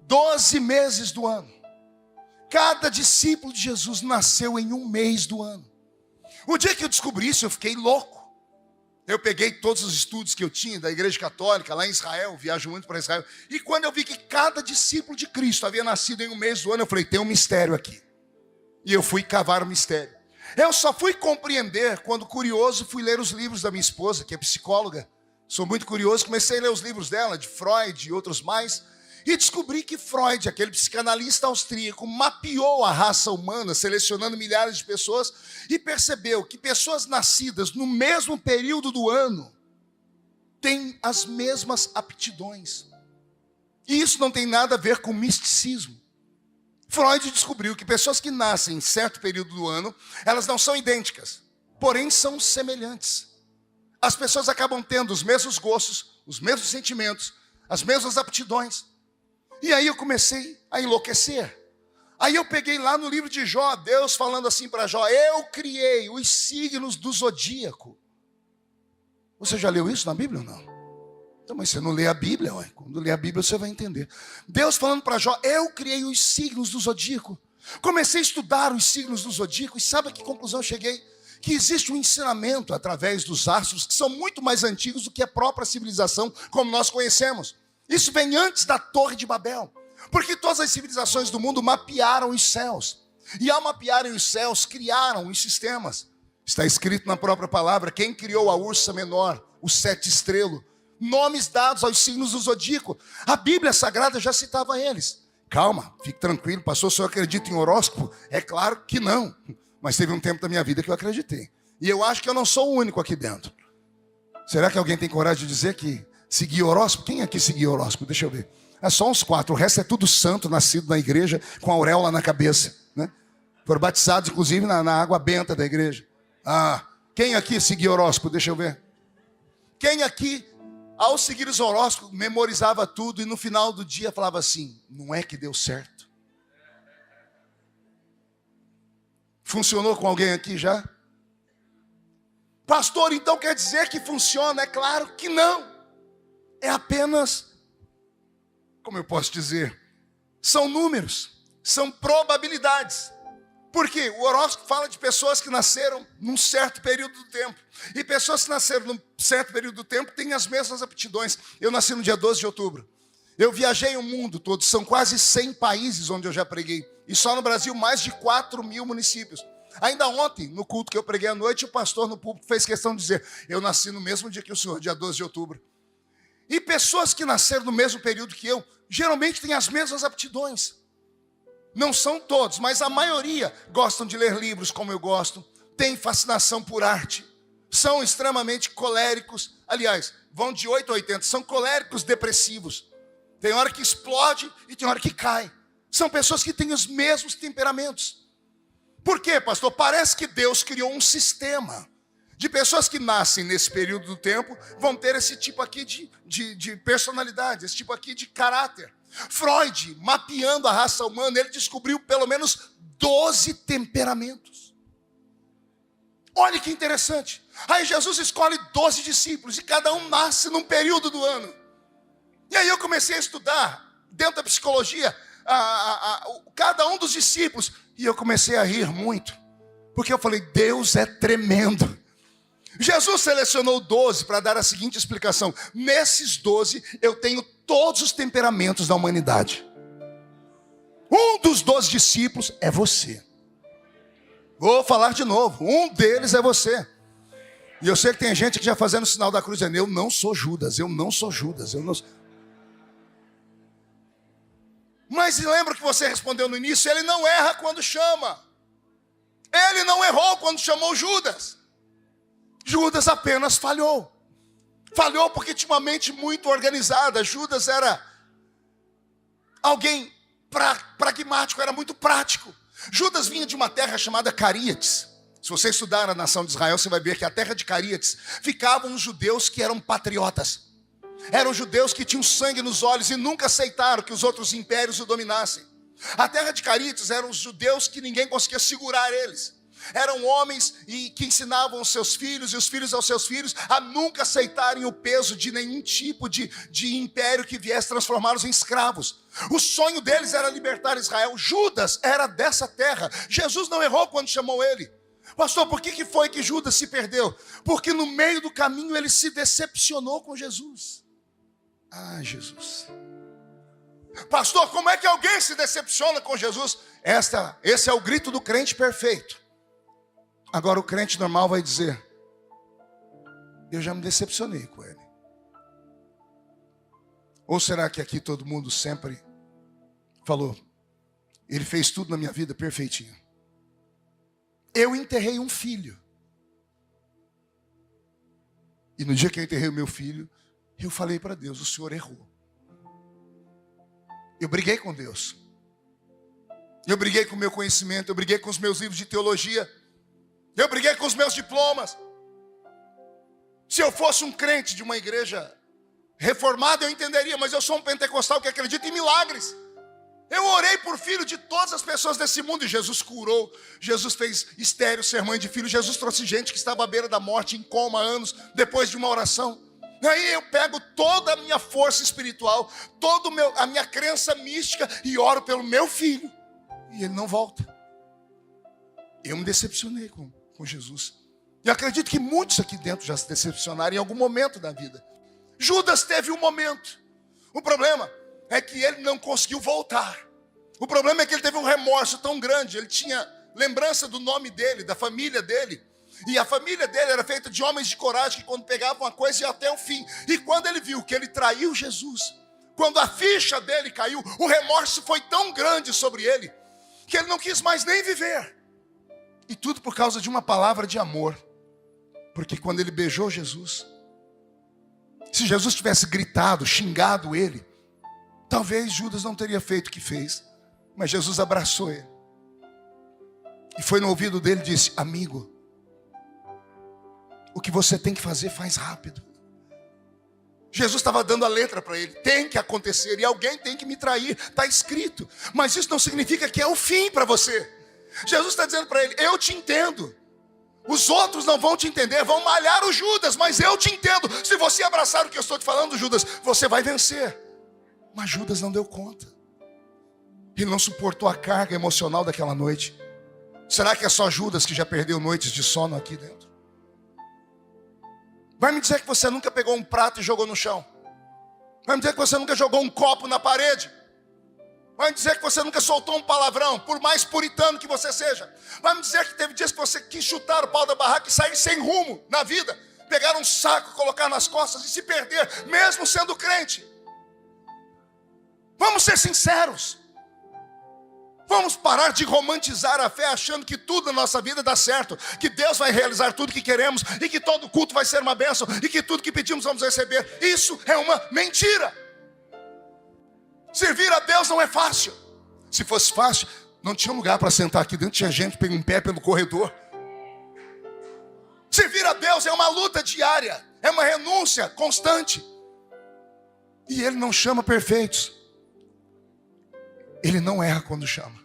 12 meses do ano. Cada discípulo de Jesus nasceu em um mês do ano. O dia que eu descobri isso, eu fiquei louco. Eu peguei todos os estudos que eu tinha da Igreja Católica, lá em Israel, viajo muito para Israel. E quando eu vi que cada discípulo de Cristo havia nascido em um mês do ano, eu falei, tem um mistério aqui. E eu fui cavar o mistério. Eu só fui compreender quando, curioso, fui ler os livros da minha esposa, que é psicóloga. Sou muito curioso, comecei a ler os livros dela, de Freud e outros mais. E descobri que Freud, aquele psicanalista austríaco, mapeou a raça humana, selecionando milhares de pessoas, e percebeu que pessoas nascidas no mesmo período do ano têm as mesmas aptidões. E isso não tem nada a ver com misticismo. Freud descobriu que pessoas que nascem em certo período do ano, elas não são idênticas, porém são semelhantes. As pessoas acabam tendo os mesmos gostos, os mesmos sentimentos, as mesmas aptidões. E aí eu comecei a enlouquecer. Aí eu peguei lá no livro de Jó, Deus falando assim para Jó, eu criei os signos do zodíaco. Você já leu isso na Bíblia ou não? Então, mas você não lê a Bíblia, ué. Quando lê a Bíblia você vai entender. Deus falando para Jó, eu criei os signos do zodíaco. Comecei a estudar os signos do zodíaco e sabe a que conclusão eu cheguei? Que existe um ensinamento através dos astros que são muito mais antigos do que a própria civilização como nós conhecemos. Isso vem antes da Torre de Babel, porque todas as civilizações do mundo mapearam os céus, e ao mapearem os céus, criaram os sistemas. Está escrito na própria palavra, quem criou a ursa menor, o sete estrelo, nomes dados aos signos do zodíaco. A Bíblia Sagrada já citava eles. Calma, fique tranquilo, pastor, o senhor acredita em horóscopo? É claro que não, mas teve um tempo da minha vida que eu acreditei. E eu acho que eu não sou o único aqui dentro. Será que alguém tem coragem de dizer que seguir horóscopo? Quem aqui seguia horóscopo? Deixa eu ver. É só uns 4. O resto é tudo santo, nascido na igreja, com a auréola na cabeça, né? Foram batizados, inclusive, na água benta da igreja. Quem aqui seguia horóscopo? Deixa eu ver. Quem aqui, ao seguir os horóscopos, memorizava tudo e no final do dia falava assim, não é que deu certo? Funcionou com alguém aqui já? Pastor, então quer dizer que funciona? É claro que não. É apenas, como eu posso dizer, são números, são probabilidades. Porque o horóscopo fala de pessoas que nasceram num certo período do tempo. E pessoas que nasceram num certo período do tempo têm as mesmas aptidões. Eu nasci no dia 12 de outubro. Eu viajei o mundo todo, são quase 100 países onde eu já preguei. E só no Brasil mais de 4.000 municípios. Ainda ontem, no culto que eu preguei à noite, o pastor no púlpito fez questão de dizer, eu nasci no mesmo dia que o senhor, dia 12 de outubro. E pessoas que nasceram no mesmo período que eu, geralmente têm as mesmas aptidões. Não são todos, mas a maioria gostam de ler livros como eu gosto, têm fascinação por arte, são extremamente coléricos, aliás, vão de 8 a 80, são coléricos depressivos. Tem hora que explode e tem hora que cai. São pessoas que têm os mesmos temperamentos. Por quê, pastor? Parece que Deus criou um sistema de pessoas que nascem nesse período do tempo, vão ter esse tipo aqui de personalidade, esse tipo aqui de caráter. Freud, mapeando a raça humana, ele descobriu pelo menos 12 temperamentos. Olha que interessante. Aí Jesus escolhe 12 discípulos e cada um nasce num período do ano. E aí eu comecei a estudar, dentro da psicologia, cada um dos discípulos. E eu comecei a rir muito, porque eu falei, Deus é tremendo. Jesus selecionou 12 para dar a seguinte explicação. Nesses 12 eu tenho todos os temperamentos da humanidade. Um dos 12 discípulos é você. Vou falar de novo. Um deles é você. E eu sei que tem gente que já fazendo o sinal da cruz. Eu não sou Judas, eu não sou Judas. Mas lembra que você respondeu no início? Ele não erra quando chama. Ele não errou quando chamou Judas. Judas apenas falhou. Falhou porque tinha uma mente muito organizada. Judas era alguém pragmático, era muito prático. Judas vinha de uma terra chamada Caríates. Se você estudar a nação de Israel, você vai ver que a terra de Caríates ficavam os judeus que eram patriotas. Eram judeus que tinham sangue nos olhos e nunca aceitaram que os outros impérios o dominassem. A terra de Caríates eram os judeus que ninguém conseguia segurar eles. Eram homens que ensinavam os seus filhos e os filhos aos seus filhos a nunca aceitarem o peso de nenhum tipo de império que viesse transformá-los em escravos. O sonho deles era libertar Israel. Judas era dessa terra. Jesus não errou quando chamou ele. Pastor, por que foi que Judas se perdeu? Porque no meio do caminho ele se decepcionou com Jesus. Ah, Jesus. Pastor, como é que alguém se decepciona com Jesus? Esse é o grito do crente perfeito. Agora o crente normal vai dizer: eu já me decepcionei com ele. Ou será que aqui todo mundo sempre falou: ele fez tudo na minha vida perfeitinho? Eu enterrei um filho. E no dia que eu enterrei o meu filho, eu falei para Deus: o Senhor errou. Eu briguei com Deus. Eu briguei com o meu conhecimento. Eu briguei com os meus livros de teologia. Eu briguei com os meus diplomas. Se eu fosse um crente de uma igreja reformada, eu entenderia. Mas eu sou um pentecostal que acredita em milagres. Eu orei por filho de todas as pessoas desse mundo e Jesus curou. Jesus fez estéril ser mãe de filho. Jesus trouxe gente que estava à beira da morte, em coma há anos, depois de uma oração. Aí eu pego toda a minha força espiritual, toda a minha crença mística e oro pelo meu filho. E ele não volta. Eu me decepcionei com Jesus. E acredito que muitos aqui dentro já se decepcionaram em algum momento da vida. Judas teve um momento. O problema é que ele não conseguiu voltar. O problema é que ele teve um remorso tão grande. Ele tinha lembrança do nome dele, da família dele. E a família dele era feita de homens de coragem que quando pegavam uma coisa ia até o fim. E quando ele viu que ele traiu Jesus, quando a ficha dele caiu, o remorso foi tão grande sobre ele que ele não quis mais nem viver. E tudo por causa de uma palavra de amor. Porque quando ele beijou Jesus, se Jesus tivesse gritado, xingado ele, talvez Judas não teria feito o que fez. Mas Jesus abraçou ele. E foi no ouvido dele e disse: amigo, o que você tem que fazer, faz rápido. Jesus estava dando a letra para ele. Tem que acontecer e alguém tem que me trair. Está escrito. Mas isso não significa que é o fim para você. Jesus está dizendo para ele: eu te entendo. Os outros não vão te entender, vão malhar o Judas, mas eu te entendo. Se você abraçar o que eu estou te falando, Judas, você vai vencer. Mas Judas não deu conta. Ele não suportou a carga emocional daquela noite. Será que é só Judas que já perdeu noites de sono aqui dentro? Vai me dizer que você nunca pegou um prato e jogou no chão? Vai me dizer que você nunca jogou um copo na parede? Vai me dizer que você nunca soltou um palavrão, por mais puritano que você seja? Vai me dizer que teve dias que você quis chutar o pau da barraca e sair sem rumo na vida? Pegar um saco, colocar nas costas e se perder, mesmo sendo crente? Vamos ser sinceros. Vamos parar de romantizar a fé achando que tudo na nossa vida dá certo, que Deus vai realizar tudo que queremos e que todo culto vai ser uma bênção e que tudo que pedimos vamos receber. Isso é uma mentira. Servir a Deus não é fácil. Se fosse fácil, não tinha lugar para sentar aqui dentro, tinha gente em pé pelo corredor. Servir a Deus é uma luta diária, é uma renúncia constante. E Ele não chama perfeitos. Ele não erra quando chama.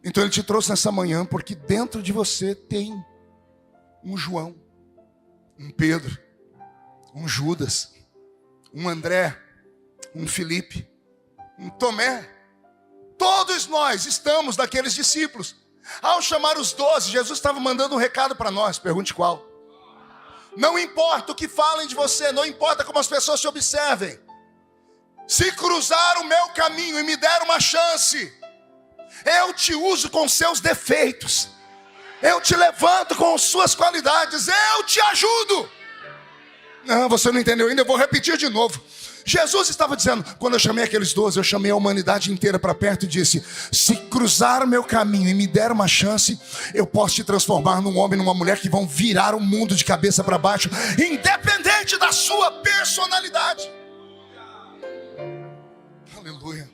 Então Ele te trouxe nessa manhã porque dentro de você tem um João, um Pedro, um Judas, um André, um Felipe, um Tomé. Todos nós estamos daqueles discípulos. Ao chamar os 12, Jesus estava mandando um recado para nós. Pergunte qual. Não importa o que falem de você, não importa como as pessoas te observem. Se cruzar o meu caminho e me der uma chance, eu te uso com seus defeitos, eu te levanto com suas qualidades, eu te ajudo. Não, você não entendeu ainda, eu vou repetir de novo. Jesus estava dizendo, quando eu chamei aqueles 12, eu chamei a humanidade inteira para perto e disse: se cruzar o meu caminho e me der uma chance, eu posso te transformar num homem, numa mulher que vão virar o mundo de cabeça para baixo, independente da sua personalidade. Aleluia.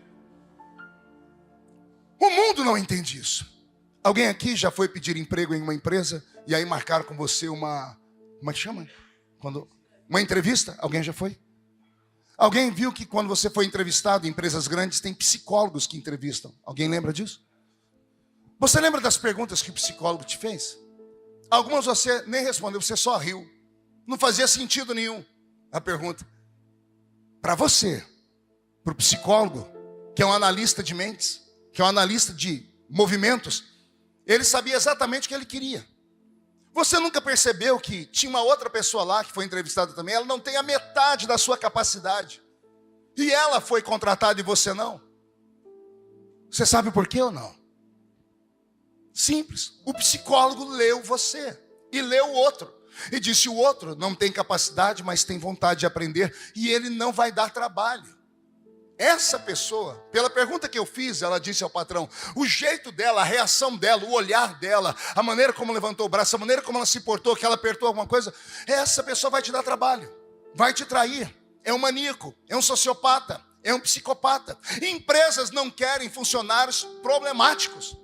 O mundo não entende isso. Alguém aqui já foi pedir emprego em uma empresa e aí marcaram com você como é que chama? Uma entrevista? Alguém já foi? Alguém viu que quando você foi entrevistado em empresas grandes, tem psicólogos que entrevistam? Alguém lembra disso? Você lembra das perguntas que o psicólogo te fez? Algumas você nem respondeu, você só riu. Não fazia sentido nenhum a pergunta. Para você, para o psicólogo, que é um analista de mentes, que é um analista de movimentos, ele sabia exatamente o que ele queria. Você nunca percebeu que tinha uma outra pessoa lá que foi entrevistada também? Ela não tem a metade da sua capacidade. E ela foi contratada e você não? Você sabe por quê ou não? Simples. O psicólogo leu você e leu o outro. E disse: o outro não tem capacidade, mas tem vontade de aprender. E ele não vai dar trabalho. Essa pessoa, pela pergunta que eu fiz, ela disse ao patrão, o jeito dela, a reação dela, o olhar dela, a maneira como levantou o braço, a maneira como ela se portou, que ela apertou alguma coisa, essa pessoa vai te dar trabalho, vai te trair. É um maníaco, é um sociopata, é um psicopata. Empresas não querem funcionários problemáticos.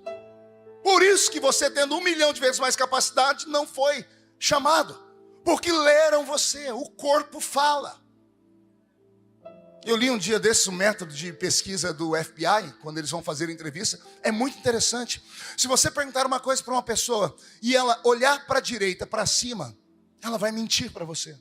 Por isso que você, tendo 1 milhão de vezes mais capacidade, não foi chamado. Porque leram você, o corpo fala. Eu li um dia desses um método de pesquisa do FBI, quando eles vão fazer entrevista. É muito interessante. Se você perguntar uma coisa para uma pessoa e ela olhar para a direita, para cima, ela vai mentir para você.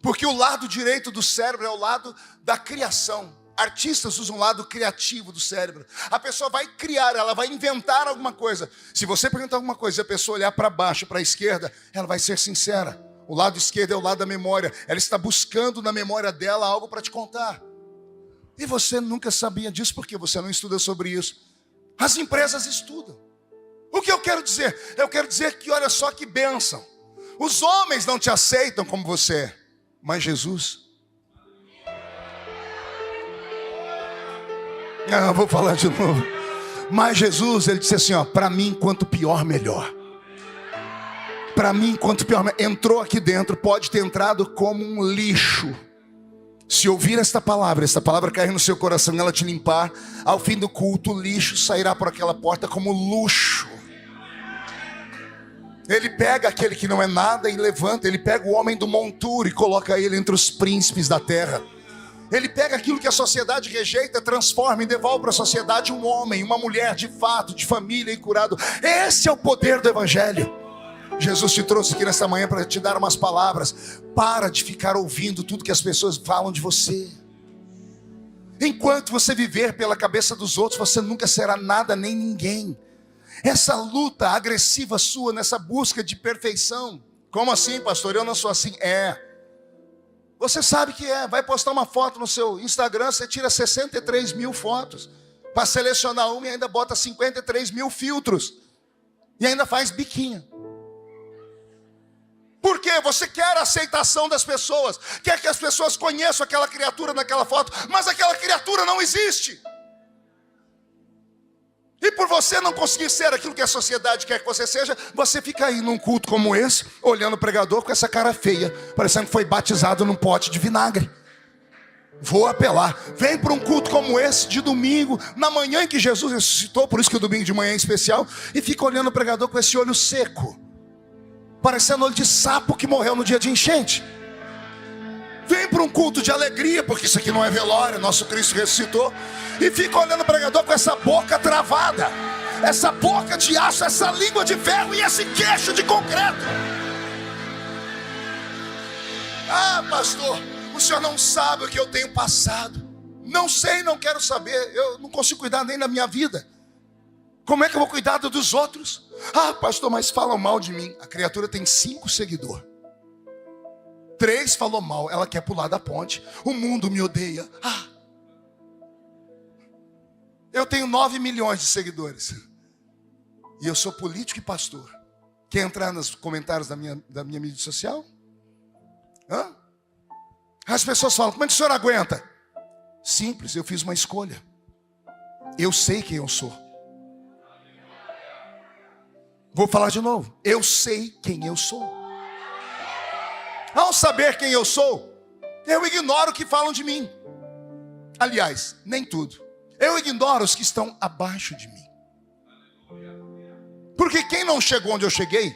Porque o lado direito do cérebro é o lado da criação. Artistas usam o lado criativo do cérebro. A pessoa vai criar, ela vai inventar alguma coisa. Se você perguntar alguma coisa e a pessoa olhar para baixo, para a esquerda, ela vai ser sincera. O lado esquerdo é o lado da memória. Ela está buscando na memória dela algo para te contar. E você nunca sabia disso porque você não estuda sobre isso. As empresas estudam. O que eu quero dizer? Eu quero dizer que olha só que bênção. Os homens não te aceitam como você é, mas Jesus. Eu vou falar de novo. Mas Jesus, ele disse assim, ó, para mim, quanto pior, melhor. Para mim, quanto pior, entrou aqui dentro, pode ter entrado como um lixo. Se ouvir esta palavra cair no seu coração e ela te limpar, ao fim do culto, o lixo sairá por aquela porta como luxo. Ele pega aquele que não é nada e levanta. Ele pega o homem do monturo e coloca ele entre os príncipes da terra. Ele pega aquilo que a sociedade rejeita, transforma e devolve para a sociedade um homem, uma mulher de fato, de família e curado. Esse é o poder do evangelho. Jesus te trouxe aqui nesta manhã para te dar umas palavras. Para de ficar ouvindo tudo que as pessoas falam de você. Enquanto você viver pela cabeça dos outros, você nunca será nada nem ninguém. Essa luta agressiva sua, nessa busca de perfeição. Como assim, pastor? Eu não sou assim. Você sabe que vai postar uma foto no seu Instagram, você tira 63 mil fotos. Para selecionar uma e ainda bota 53 mil filtros. E ainda faz biquinho. Por quê? Você quer a aceitação das pessoas, quer que as pessoas conheçam aquela criatura naquela foto, mas aquela criatura não existe. E por você não conseguir ser aquilo que a sociedade quer que você seja, você fica aí num culto como esse, olhando o pregador com essa cara feia, parecendo que foi batizado num pote de vinagre. Vou apelar. Vem para um culto como esse de domingo, na manhã em que Jesus ressuscitou, por isso que o domingo de manhã é especial, e fica olhando o pregador com esse olho seco, parecendo olho de sapo que morreu no dia de enchente. Vem para um culto de alegria, porque isso aqui não é velório, nosso Cristo ressuscitou, e fica olhando o pregador com essa boca travada, essa boca de aço, essa língua de ferro e esse queixo de concreto. Ah, pastor, o senhor não sabe o que eu tenho passado. Não sei, não quero saber. Eu não consigo cuidar nem da minha vida. Como é que eu vou cuidar dos outros? Ah, pastor, mas falam mal de mim. A criatura tem 5 seguidores. 3 falou mal, ela quer pular da ponte. O mundo me odeia. Eu tenho 9 milhões de seguidores. E eu sou político e pastor. Quer entrar nos comentários da minha mídia social? As pessoas falam, como é que o senhor aguenta? Simples, eu fiz uma escolha. Eu sei quem eu sou. Vou falar de novo. Eu sei quem eu sou. Ao saber quem eu sou, eu ignoro o que falam de mim. Aliás, nem tudo. Eu ignoro os que estão abaixo de mim. Porque quem não chegou onde eu cheguei,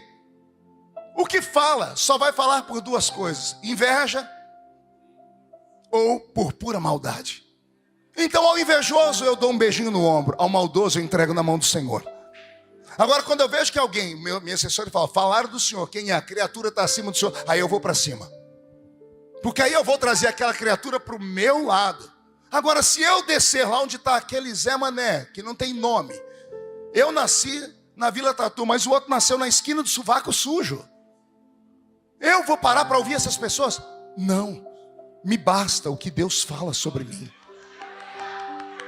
o que fala só vai falar por duas coisas: inveja ou por pura maldade. Então ao invejoso eu dou um beijinho no ombro, ao maldoso eu entrego na mão do Senhor. Agora quando eu vejo que alguém, minha assessora fala, falaram do Senhor, quem é? A criatura está acima do Senhor, aí eu vou para cima. Porque aí eu vou trazer aquela criatura para o meu lado. Agora se eu descer lá onde está aquele Zé Mané, que não tem nome, eu nasci na Vila Tatu, mas o outro nasceu na esquina do sovaco sujo. Eu vou parar para ouvir essas pessoas? Não, me basta o que Deus fala sobre mim.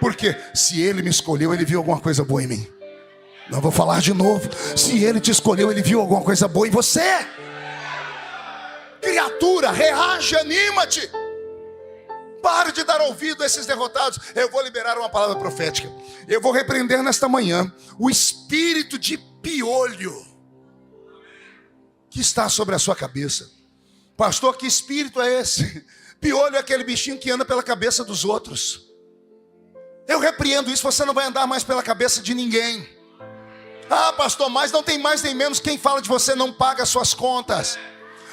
Porque se Ele me escolheu, Ele viu alguma coisa boa em mim. Não vou falar de novo. Se Ele te escolheu, Ele viu alguma coisa boa em você. Criatura, reage, anima-te. Pare de dar ouvido a esses derrotados. Eu vou liberar uma palavra profética. Eu vou repreender nesta manhã o espírito de piolho que está sobre a sua cabeça. Pastor, que espírito é esse? Piolho é aquele bichinho que anda pela cabeça dos outros. Eu repreendo isso, você não vai andar mais pela cabeça de ninguém. Ah, pastor, mas não tem mais nem menos. Quem fala de você não paga as suas contas.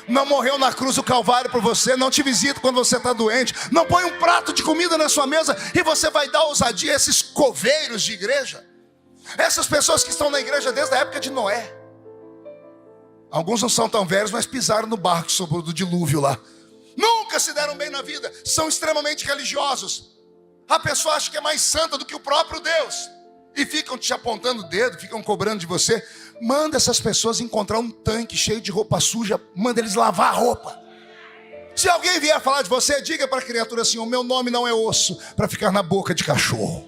Não morreu na cruz do Calvário por você, não te visita quando você está doente, não põe um prato de comida na sua mesa e você vai dar ousadia a esses coveiros de igreja. Essas pessoas que estão na igreja desde a época de Noé. Alguns não são tão velhos, mas pisaram no barco sobre o dilúvio lá. Nunca se deram bem na vida, são extremamente religiosos. A pessoa acha que é mais santa do que o próprio Deus. E ficam te apontando o dedo, ficam cobrando de você. Manda essas pessoas encontrar um tanque cheio de roupa suja. Manda eles lavar a roupa. Se alguém vier falar de você, diga para a criatura assim: o meu nome não é osso para ficar na boca de cachorro.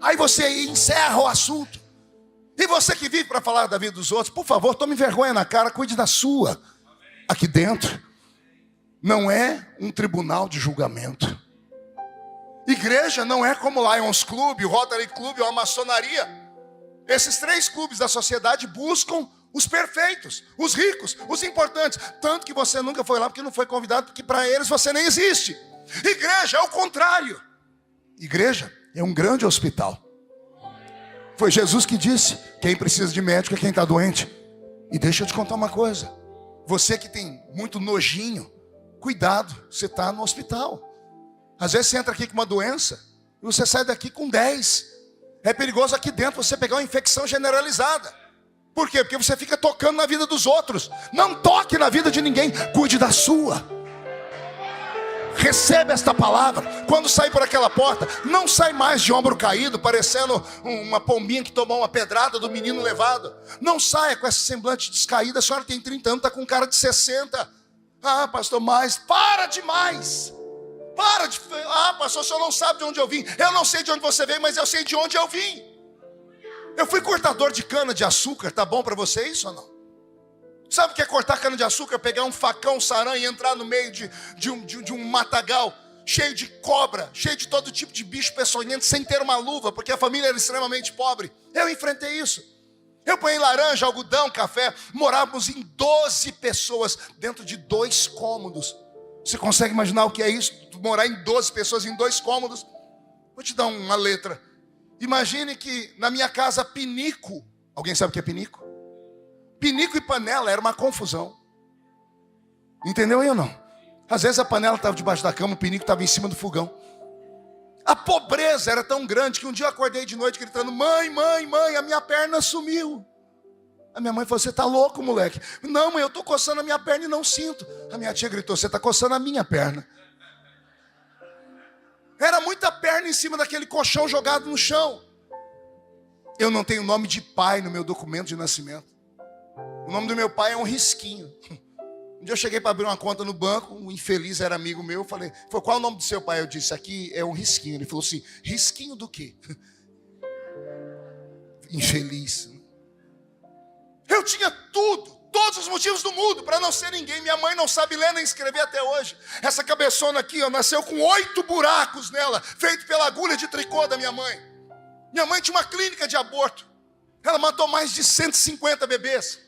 Aí você encerra o assunto. E você que vive para falar da vida dos outros, por favor, tome vergonha na cara, cuide da sua. Aqui dentro não é um tribunal de julgamento. Igreja não é como o Lions Club, o Rotary Club ou a maçonaria. Esses três clubes da sociedade buscam os perfeitos, os ricos, os importantes. Tanto que você nunca foi lá porque não foi convidado, porque para eles você nem existe. Igreja é o contrário. Igreja é um grande hospital. Foi Jesus que disse: quem precisa de médico é quem está doente. E deixa eu te contar uma coisa. Você que tem muito nojinho, cuidado, você está no hospital. Às vezes você entra aqui com uma doença e você sai daqui com 10. É perigoso aqui dentro você pegar uma infecção generalizada. Por quê? Porque você fica tocando na vida dos outros. Não toque na vida de ninguém, cuide da sua. Receba esta palavra. Quando sair por aquela porta, não sai mais de ombro caído, parecendo uma pombinha que tomou uma pedrada do menino levado. Não saia com esse semblante descaído. A senhora tem 30 anos, está com cara de 60. Ah, pastor, mais. Para demais. Para de... Ah, pastor, o senhor não sabe de onde eu vim. Eu não sei de onde você veio, mas eu sei de onde eu vim. Eu fui cortador de cana de açúcar. Tá bom para você isso ou não? Sabe o que é cortar cana de açúcar? Pegar um facão, saran e entrar no meio de um matagal cheio de cobra, cheio de todo tipo de bicho peçonhento, sem ter uma luva, porque a família era extremamente pobre. Eu enfrentei isso. Eu ponhei laranja, algodão, café. Morávamos em 12 pessoas dentro de 2 cômodos. Você consegue imaginar o que é isso? Morar em 12 pessoas em 2 cômodos? Vou te dar uma letra. Imagine que na minha casa, pinico. Alguém sabe o que é pinico? Pinico e panela era uma confusão. Entendeu aí ou não? Às vezes a panela estava debaixo da cama, o pinico estava em cima do fogão. A pobreza era tão grande que um dia eu acordei de noite gritando: mãe, mãe, mãe, a minha perna sumiu. A minha mãe falou: você está louco, moleque? Não, mãe, eu estou coçando a minha perna e não sinto. A minha tia gritou: você está coçando a minha perna. Era muita perna em cima daquele colchão jogado no chão. Eu não tenho nome de pai no meu documento de nascimento. O nome do meu pai é um risquinho. Um dia eu cheguei para abrir uma conta no banco, um infeliz era amigo meu, falei: qual é o nome do seu pai? Eu disse: aqui é um risquinho. Ele falou assim: risquinho do quê? Infeliz. Eu tinha tudo, Todos os motivos do mundo para não ser ninguém. Minha mãe não sabe ler nem escrever até hoje. Essa cabeçona aqui, ó, nasceu com 8 buracos nela, feito pela agulha de tricô da minha mãe. Minha mãe tinha uma clínica de aborto. Ela matou mais de 150 bebês.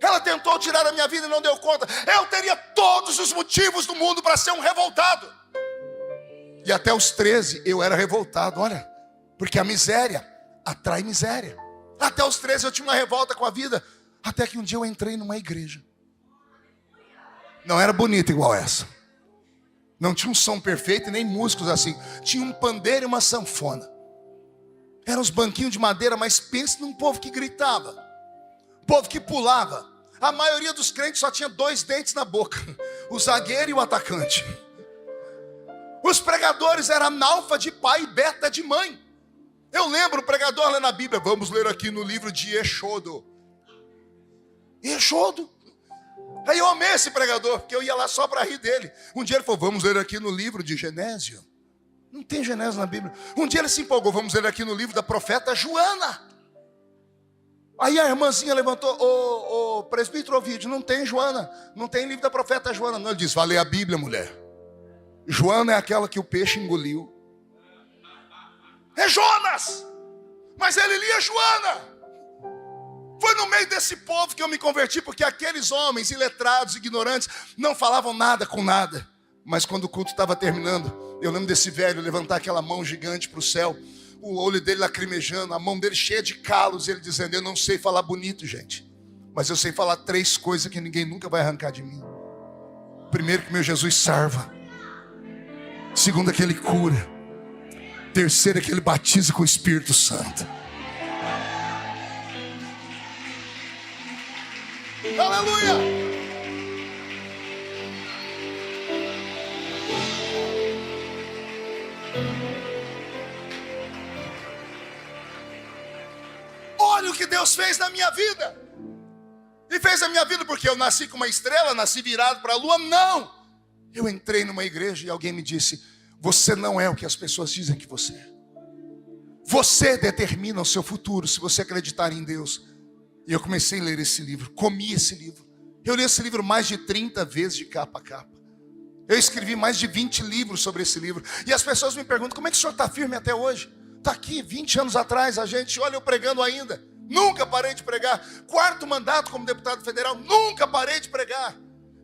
Ela tentou tirar a minha vida e não deu conta. Eu teria todos os motivos do mundo para ser um revoltado. E até os 13 eu era revoltado, olha. Porque a miséria atrai miséria. Até os 13 eu tinha uma revolta com a vida. Até que um dia eu entrei numa igreja. Não era bonita igual essa. Não tinha um som perfeito e nem músicos assim. Tinha um pandeiro e uma sanfona. Eram uns banquinhos de madeira, mas pense num povo que gritava. Povo que pulava. A maioria dos crentes só tinha 2 dentes na boca. O zagueiro e o atacante. Os pregadores eram alfa de pai e beta de mãe. Eu lembro o pregador lendo a Bíblia. Vamos ler aqui no livro de Êxodo. Êxodo. Aí eu amei esse pregador, porque eu ia lá só para rir dele. Um dia ele falou, vamos ler aqui no livro de Genésio. Não tem Genésio na Bíblia. Um dia ele se empolgou, vamos ler aqui no livro da profeta Joana. Aí a irmãzinha levantou, ô presbítero Ovídio, não tem Joana, não tem livro da profeta Joana. Não, ele disse, vai ler a Bíblia, mulher. Joana é aquela que o peixe engoliu. É Jonas! Mas ele lia Joana. Foi no meio desse povo que eu me converti, porque aqueles homens iletrados, ignorantes, não falavam nada com nada. Mas quando o culto estava terminando, eu lembro desse velho levantar aquela mão gigante para o céu, o olho dele lacrimejando, a mão dele cheia de calos, ele dizendo, eu não sei falar bonito, gente, mas eu sei falar 3 coisas que ninguém nunca vai arrancar de mim. Primeiro, que meu Jesus salva. Segundo, que ele cura. Terceiro, que ele batiza com o Espírito Santo. Aleluia! Olha o que Deus fez na minha vida. E fez na minha vida porque eu nasci com uma estrela, nasci virado para a lua? Não! Eu entrei numa igreja e alguém me disse, você não é o que as pessoas dizem que você é. Você determina o seu futuro se você acreditar em Deus. E eu comecei a ler esse livro, comi esse livro. Eu li esse livro mais de 30 vezes de capa a capa. Eu escrevi mais de 20 livros sobre esse livro. E as pessoas me perguntam, como é que o senhor está firme até hoje? Está aqui, 20 anos atrás, a gente, olha eu pregando ainda. Nunca parei de pregar. 4º mandato como deputado federal, nunca parei de pregar.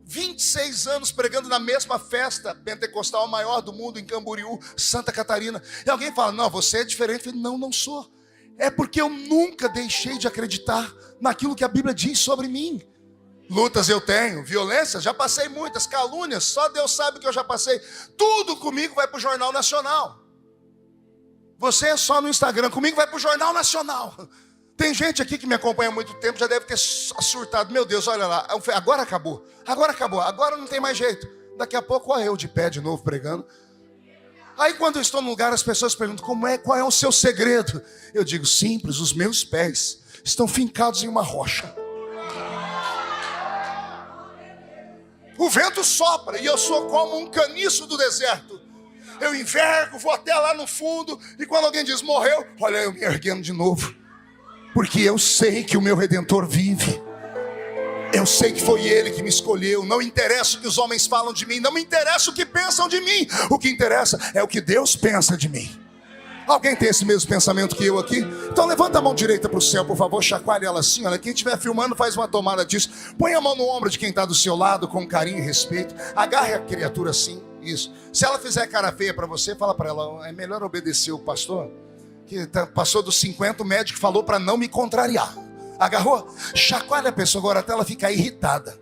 26 anos pregando na mesma festa pentecostal maior do mundo, em Camboriú, Santa Catarina. E alguém fala, não, você é diferente. Eu falei, não, não sou. É porque eu nunca deixei de acreditar naquilo que a Bíblia diz sobre mim. Lutas eu tenho, violências, já passei muitas, calúnias, só Deus sabe que eu já passei. Tudo comigo vai para o Jornal Nacional. Você é só no Instagram, comigo vai para o Jornal Nacional. Tem gente aqui que me acompanha há muito tempo, já deve ter surtado. Meu Deus, olha lá, agora acabou, agora não tem mais jeito. Daqui a pouco, olha eu de pé de novo pregando. Aí quando eu estou no lugar, as pessoas perguntam, qual é o seu segredo? Eu digo, simples, os meus pés estão fincados em uma rocha. O vento sopra e eu sou como um caniço do deserto. Eu envergo, vou até lá no fundo, e quando alguém diz, morreu, olha eu me erguendo de novo. Porque eu sei que o meu Redentor vive. Eu sei que foi Ele que me escolheu. Não interessa o que os homens falam de mim, não me interessa o que pensam de mim. O que interessa é o que Deus pensa de mim. Alguém tem esse mesmo pensamento que eu aqui? Então levanta a mão direita para o céu, por favor, chacoalhe ela assim. Olha, quem estiver filmando faz uma tomada disso. Põe a mão no ombro de quem está do seu lado com carinho e respeito. Agarre a criatura assim, isso. Se ela fizer cara feia para você, fala para ela, é melhor obedecer o pastor, que passou dos 50, o médico falou para não me contrariar. Agarrou? Chacoalha a pessoa agora até ela ficar irritada.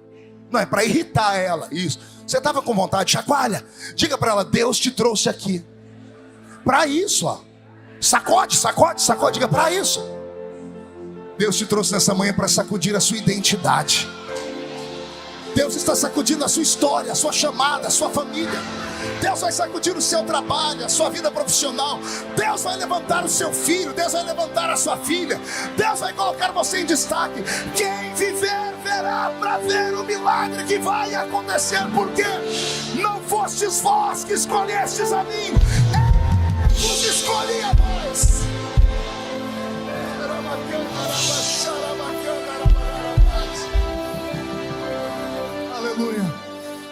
Não, é para irritar ela, isso. Você estava com vontade, chacoalha. Diga para ela, Deus te trouxe aqui para isso, ó. Sacode, sacode, sacode, diga para isso. Deus te trouxe nessa manhã para sacudir a sua identidade. Deus está sacudindo a sua história, a sua chamada, a sua família. Deus vai sacudir o seu trabalho, a sua vida profissional. Deus vai levantar o seu filho, Deus vai levantar a sua filha. Deus vai colocar você em destaque. Quem viver, verá para ver o milagre que vai acontecer. Porque não fostes vós que escolhestes a mim, eu vos escolhi a vós.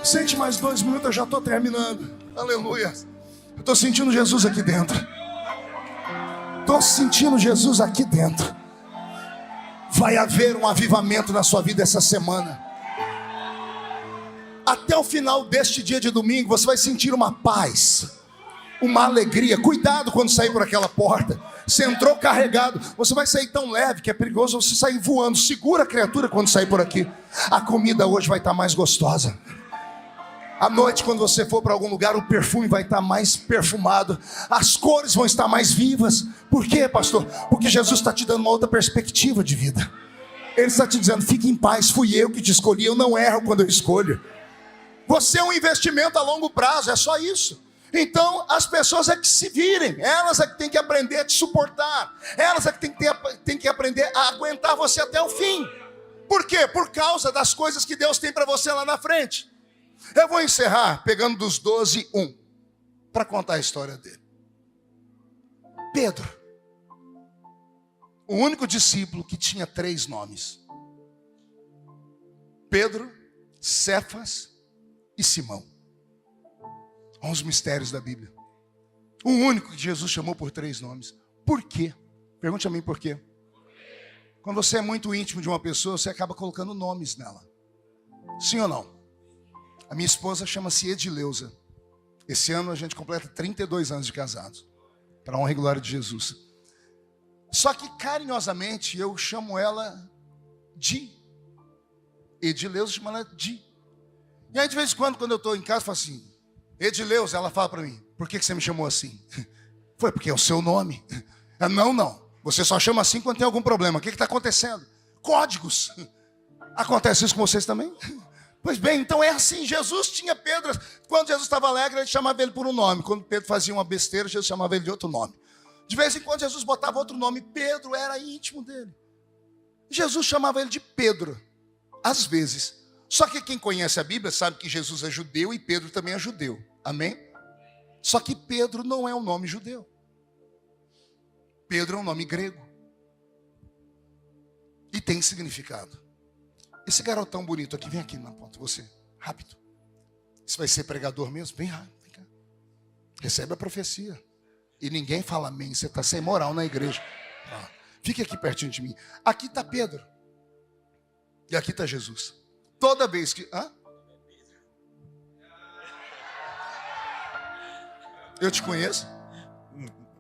Sente mais 2 minutos, eu já estou terminando. Aleluia. Eu estou sentindo Jesus aqui dentro. Estou sentindo Jesus aqui dentro. Vai haver um avivamento na sua vida essa semana. Até o final deste dia de domingo, você vai sentir uma paz, uma alegria. Cuidado quando sair por aquela porta. Você entrou carregado, você vai sair tão leve que é perigoso você sair voando. Segura a criatura quando sair por aqui. A comida hoje vai estar mais gostosa. À noite, quando você for para algum lugar, o perfume vai estar mais perfumado. As cores vão estar mais vivas. Por quê, pastor? Porque Jesus está te dando uma outra perspectiva de vida. Ele está te dizendo, fique em paz, fui eu que te escolhi. Eu não erro quando eu escolho. Você é um investimento a longo prazo, é só isso. Então, as pessoas é que se virem. Elas é que têm que aprender a te suportar. Elas é que têm que aprender a aguentar você até o fim. Por quê? Por causa das coisas que Deus tem para você lá na frente. Eu vou encerrar pegando dos 12, 1, para contar a história dele. Pedro, o único discípulo que tinha 3 nomes. Pedro, Cefas e Simão. Olha os mistérios da Bíblia. O único que Jesus chamou por 3 nomes. Por quê? Pergunte a mim por quê. Quando você é muito íntimo de uma pessoa, você acaba colocando nomes nela. Sim ou não? A minha esposa chama-se Edileuza. Esse ano a gente completa 32 anos de casados. Para a honra e glória de Jesus. Só que carinhosamente eu chamo ela de Edileuza, chama ela de. E aí de vez em quando eu estou em casa, eu falo assim, Edileuza, ela fala para mim, por que você me chamou assim? Foi porque é o seu nome. Não, você só chama assim quando tem algum problema. O que está acontecendo? Códigos. Acontece isso com vocês também? Pois bem, então é assim, Jesus tinha Pedro. Quando Jesus estava alegre, ele chamava ele por um nome. Quando Pedro fazia uma besteira, Jesus chamava ele de outro nome. De vez em quando Jesus botava outro nome. Pedro era íntimo dele. Jesus chamava ele de Pedro, às vezes. Só que quem conhece a Bíblia sabe que Jesus é judeu e Pedro também é judeu. Amém? Só que Pedro não é um nome judeu. Pedro é um nome grego. E tem significado. Esse garotão bonito aqui, vem aqui na ponta, você, rápido. Você vai ser pregador mesmo? Vem rápido, vem cá. Recebe a profecia. E ninguém fala amém, você está sem moral na igreja. Fique aqui pertinho de mim. Aqui está Pedro. E aqui está Jesus. Toda vez que... Eu te conheço?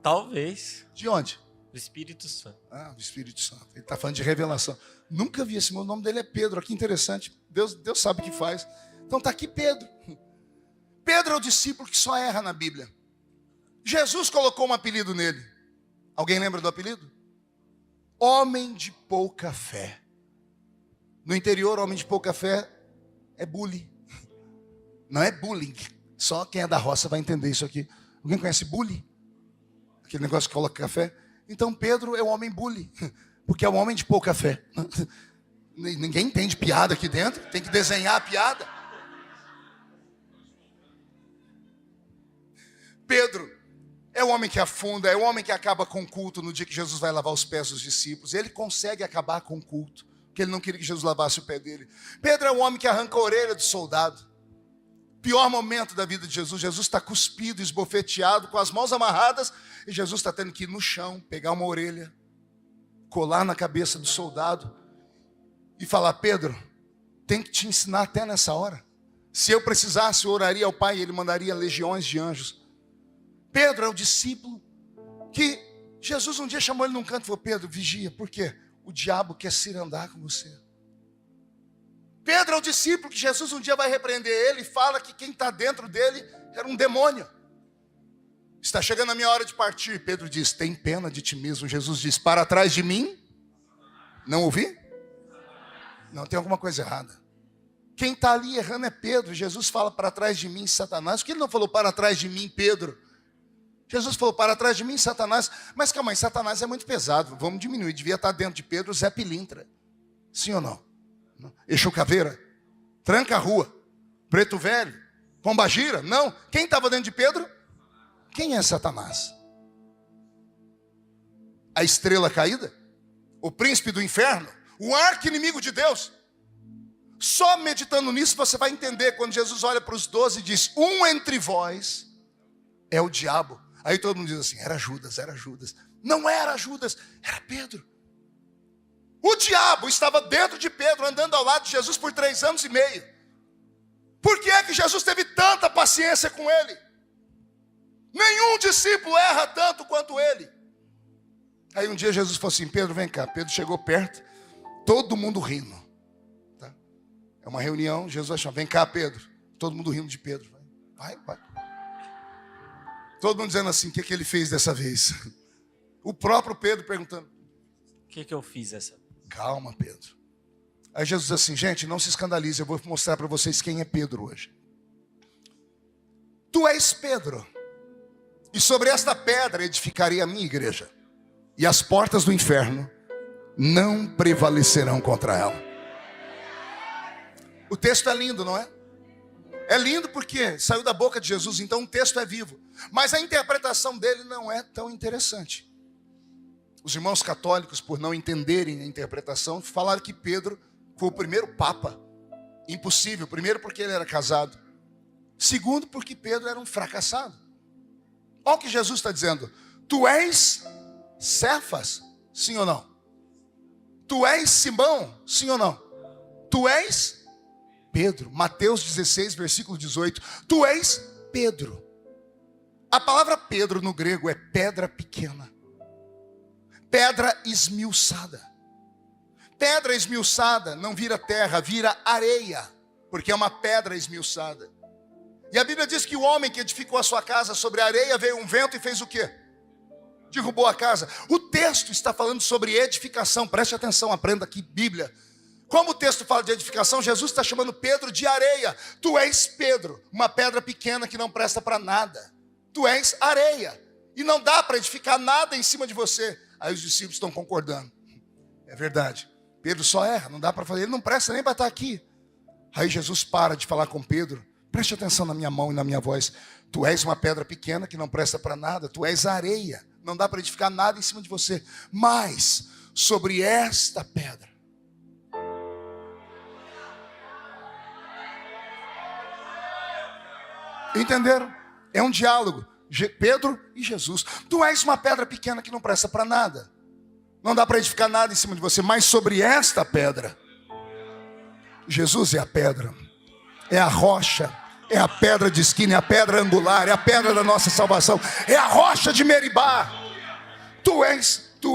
Talvez. De onde? Do Espírito Santo. Do Espírito Santo. Ele está falando de revelação. Nunca vi esse, o nome dele é Pedro. Olha que interessante. Deus sabe o que faz. Então está aqui Pedro. Pedro é o discípulo que só erra na Bíblia. Jesus colocou um apelido nele. Alguém lembra do apelido? Homem de pouca fé. No interior, homem de pouca fé é bullying. Não é bullying. Só quem é da roça vai entender isso aqui. Alguém conhece bullying? Aquele negócio que coloca café. Então Pedro é o homem bullying. Porque é um homem de pouca fé. Ninguém entende piada aqui dentro. Tem que desenhar a piada. Pedro é o homem que afunda. É o homem que acaba com o culto no dia que Jesus vai lavar os pés dos discípulos. Ele consegue acabar com o culto. Porque ele não queria que Jesus lavasse o pé dele. Pedro é o homem que arranca a orelha do soldado. Pior momento da vida de Jesus. Jesus está cuspido, esbofeteado, com as mãos amarradas. E Jesus está tendo que ir no chão, pegar uma orelha, colar na cabeça do soldado e falar, Pedro, tem que te ensinar até nessa hora. Se eu precisasse, eu oraria ao Pai e Ele mandaria legiões de anjos. Pedro é o discípulo que Jesus um dia chamou ele num canto e falou, Pedro, vigia. Por quê? O diabo quer se andar com você. Pedro é o discípulo que Jesus um dia vai repreender ele e fala que quem está dentro dele era um demônio. Está chegando a minha hora de partir. Pedro diz, tem pena de ti mesmo. Jesus diz, para trás de mim. Não ouvi? Não, tem alguma coisa errada. Quem está ali errando é Pedro. Jesus fala para trás de mim, Satanás. Por que ele não falou para trás de mim, Pedro? Jesus falou para trás de mim, Satanás. Mas calma aí, Satanás é muito pesado. Vamos diminuir. Devia estar dentro de Pedro, Zé Pilintra. Sim ou não? Exu Caveira, Tranca a Rua, Preto Velho, Pombagira, não. Quem estava dentro de Pedro? Quem é Satanás? A estrela caída? O príncipe do inferno? O arqui-inimigo de Deus? Só meditando nisso você vai entender quando Jesus olha para os 12 e diz: um entre vós é o diabo. Aí todo mundo diz assim: era Judas, era Judas. Não era Judas, era Pedro. O diabo estava dentro de Pedro, andando ao lado de Jesus por 3 anos e meio. Por que é que Jesus teve tanta paciência com ele? Nenhum discípulo erra tanto quanto ele. Aí um dia Jesus falou assim: Pedro, vem cá. Pedro chegou perto, todo mundo rindo. Tá? É uma reunião, Jesus vai chamar: vem cá, Pedro. Todo mundo rindo de Pedro. Vai. Todo mundo dizendo assim: o que ele fez dessa vez? O próprio Pedro perguntando: O que eu fiz essa? Calma, Pedro. Aí Jesus diz assim: gente, não se escandalize, eu vou mostrar para vocês quem é Pedro hoje. Tu és Pedro, e sobre esta pedra edificarei a minha igreja, e as portas do inferno não prevalecerão contra ela. O texto é lindo, não é? É lindo porque saiu da boca de Jesus, então o texto é vivo. Mas a interpretação dele não é tão interessante. Os irmãos católicos, por não entenderem a interpretação, falaram que Pedro foi o primeiro papa. Impossível. Primeiro porque ele era casado. Segundo porque Pedro era um fracassado. Olha o que Jesus está dizendo: tu és Cefas, sim ou não? Tu és Simão, sim ou não? Tu és Pedro. Mateus 16, versículo 18. Tu és Pedro. A palavra Pedro no grego é pedra pequena, pedra esmiuçada. Pedra esmiuçada não vira terra, vira areia, porque é uma pedra esmiuçada. E a Bíblia diz que o homem que edificou a sua casa sobre a areia, veio um vento e fez o quê? Derrubou a casa. O texto está falando sobre edificação. Preste atenção, aprenda aqui Bíblia. Como o texto fala de edificação, Jesus está chamando Pedro de areia. Tu és Pedro, uma pedra pequena que não presta para nada. Tu és areia, e não dá para edificar nada em cima de você. Aí os discípulos estão concordando. É verdade, Pedro só erra, não dá para fazer, ele não presta nem para estar aqui. Aí Jesus para de falar com Pedro: preste atenção na minha mão e na minha voz. Tu és uma pedra pequena que não presta para nada. Tu és areia, não dá para edificar nada em cima de você. Mas sobre esta pedra, entenderam? É um diálogo, Pedro e Jesus. Tu és uma pedra pequena que não presta para nada, não dá para edificar nada em cima de você. Mas sobre esta pedra, Jesus é a pedra, é a rocha, é a pedra de esquina, é a pedra angular, é a pedra da nossa salvação, é a rocha de Meribá. Tu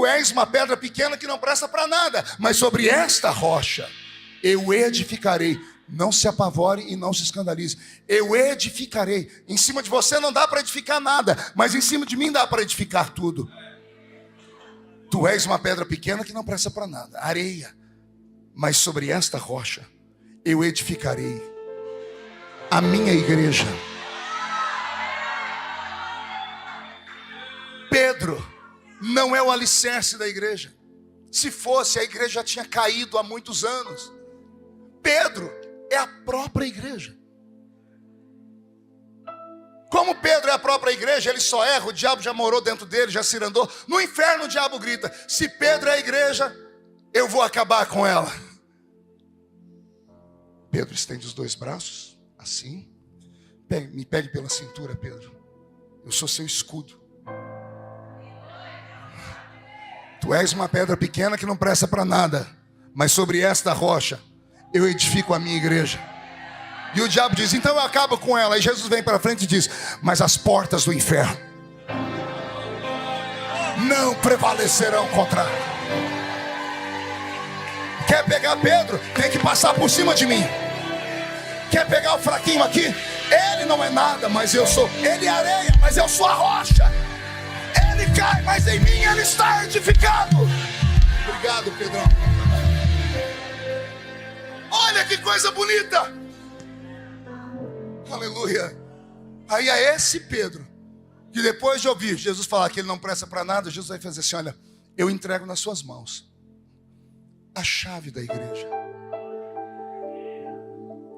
és uma pedra pequena que não presta para nada, mas sobre esta rocha eu edificarei. Não se apavore e não se escandalize. Eu edificarei. Em cima de você não dá para edificar nada, mas em cima de mim dá para edificar tudo. Tu és uma pedra pequena que não presta para nada, areia. Mas sobre esta rocha eu edificarei a minha igreja. Pedro não é o alicerce da igreja. Se fosse, a igreja já tinha caído há muitos anos. Pedro é a própria igreja. Como Pedro é a própria igreja, ele só erra, o diabo já morou dentro dele, já cirandou. No inferno o diabo grita: se Pedro é a igreja, eu vou acabar com ela. Pedro estende os 2 braços, assim. Me pegue pela cintura, Pedro. Eu sou seu escudo. Tu és uma pedra pequena que não presta para nada, mas sobre esta rocha eu edifico a minha igreja. E o diabo diz: então eu acabo com ela. E Jesus vem para frente e diz: mas as portas do inferno não prevalecerão contra ela. Quer pegar Pedro? Tem que passar por cima de mim. Quer pegar o fraquinho aqui? Ele não é nada, mas eu sou. Ele é areia, mas eu sou a rocha. Ele cai, mas em mim ele está edificado. Obrigado, Pedrão. Olha que coisa bonita. Aleluia. Aí é esse Pedro que depois de ouvir Jesus falar que ele não presta para nada, Jesus vai fazer assim: olha, eu entrego nas suas mãos a chave da igreja.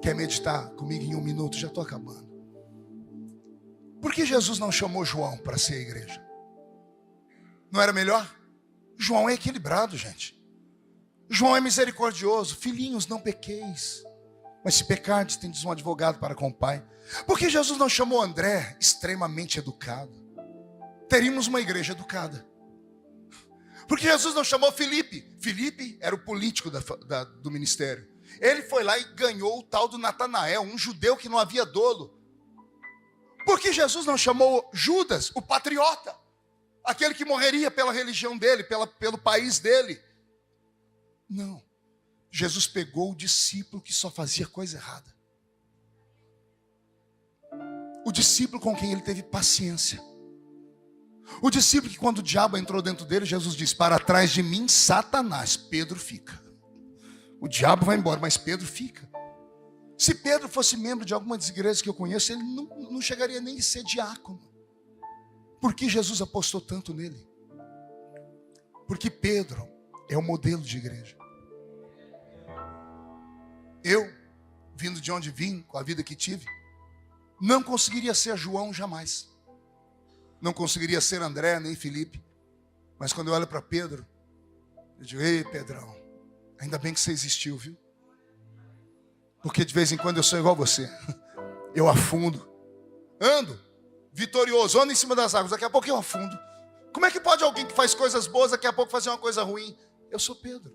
Quer meditar comigo em 1 minuto? Já estou acabando. Por que Jesus não chamou João para ser a igreja? Não era melhor? João é equilibrado, gente. João é misericordioso. Filhinhos, não pequeis. Mas se pecardes, tendes um advogado para com o Pai. Por que Jesus não chamou André, extremamente educado? Teríamos uma igreja educada. Porque Jesus não chamou Filipe. Filipe era o político do ministério. Ele foi lá e ganhou o tal do Natanael, um judeu que não havia dolo. Por que Jesus não chamou Judas, o patriota? Aquele que morreria pela religião dele, pelo país dele. Não. Jesus pegou o discípulo que só fazia coisa errada. O discípulo com quem ele teve paciência. O discípulo que quando o diabo entrou dentro dele, Jesus disse: para trás de mim, Satanás. Pedro fica. O diabo vai embora, mas Pedro fica. Se Pedro fosse membro de alguma das igrejas que eu conheço, ele não chegaria nem a ser diácono. Por que Jesus apostou tanto nele? Porque Pedro é o modelo de igreja. Eu, vindo de onde vim, com a vida que tive, não conseguiria ser João jamais. Não conseguiria ser André, nem Felipe. Mas quando eu olho para Pedro, eu digo: ei, Pedrão, ainda bem que você existiu, viu? Porque de vez em quando eu sou igual a você. Eu afundo. Ando, vitorioso, ando em cima das águas. Daqui a pouco eu afundo. Como é que pode alguém que faz coisas boas, daqui a pouco fazer uma coisa ruim? Eu sou Pedro.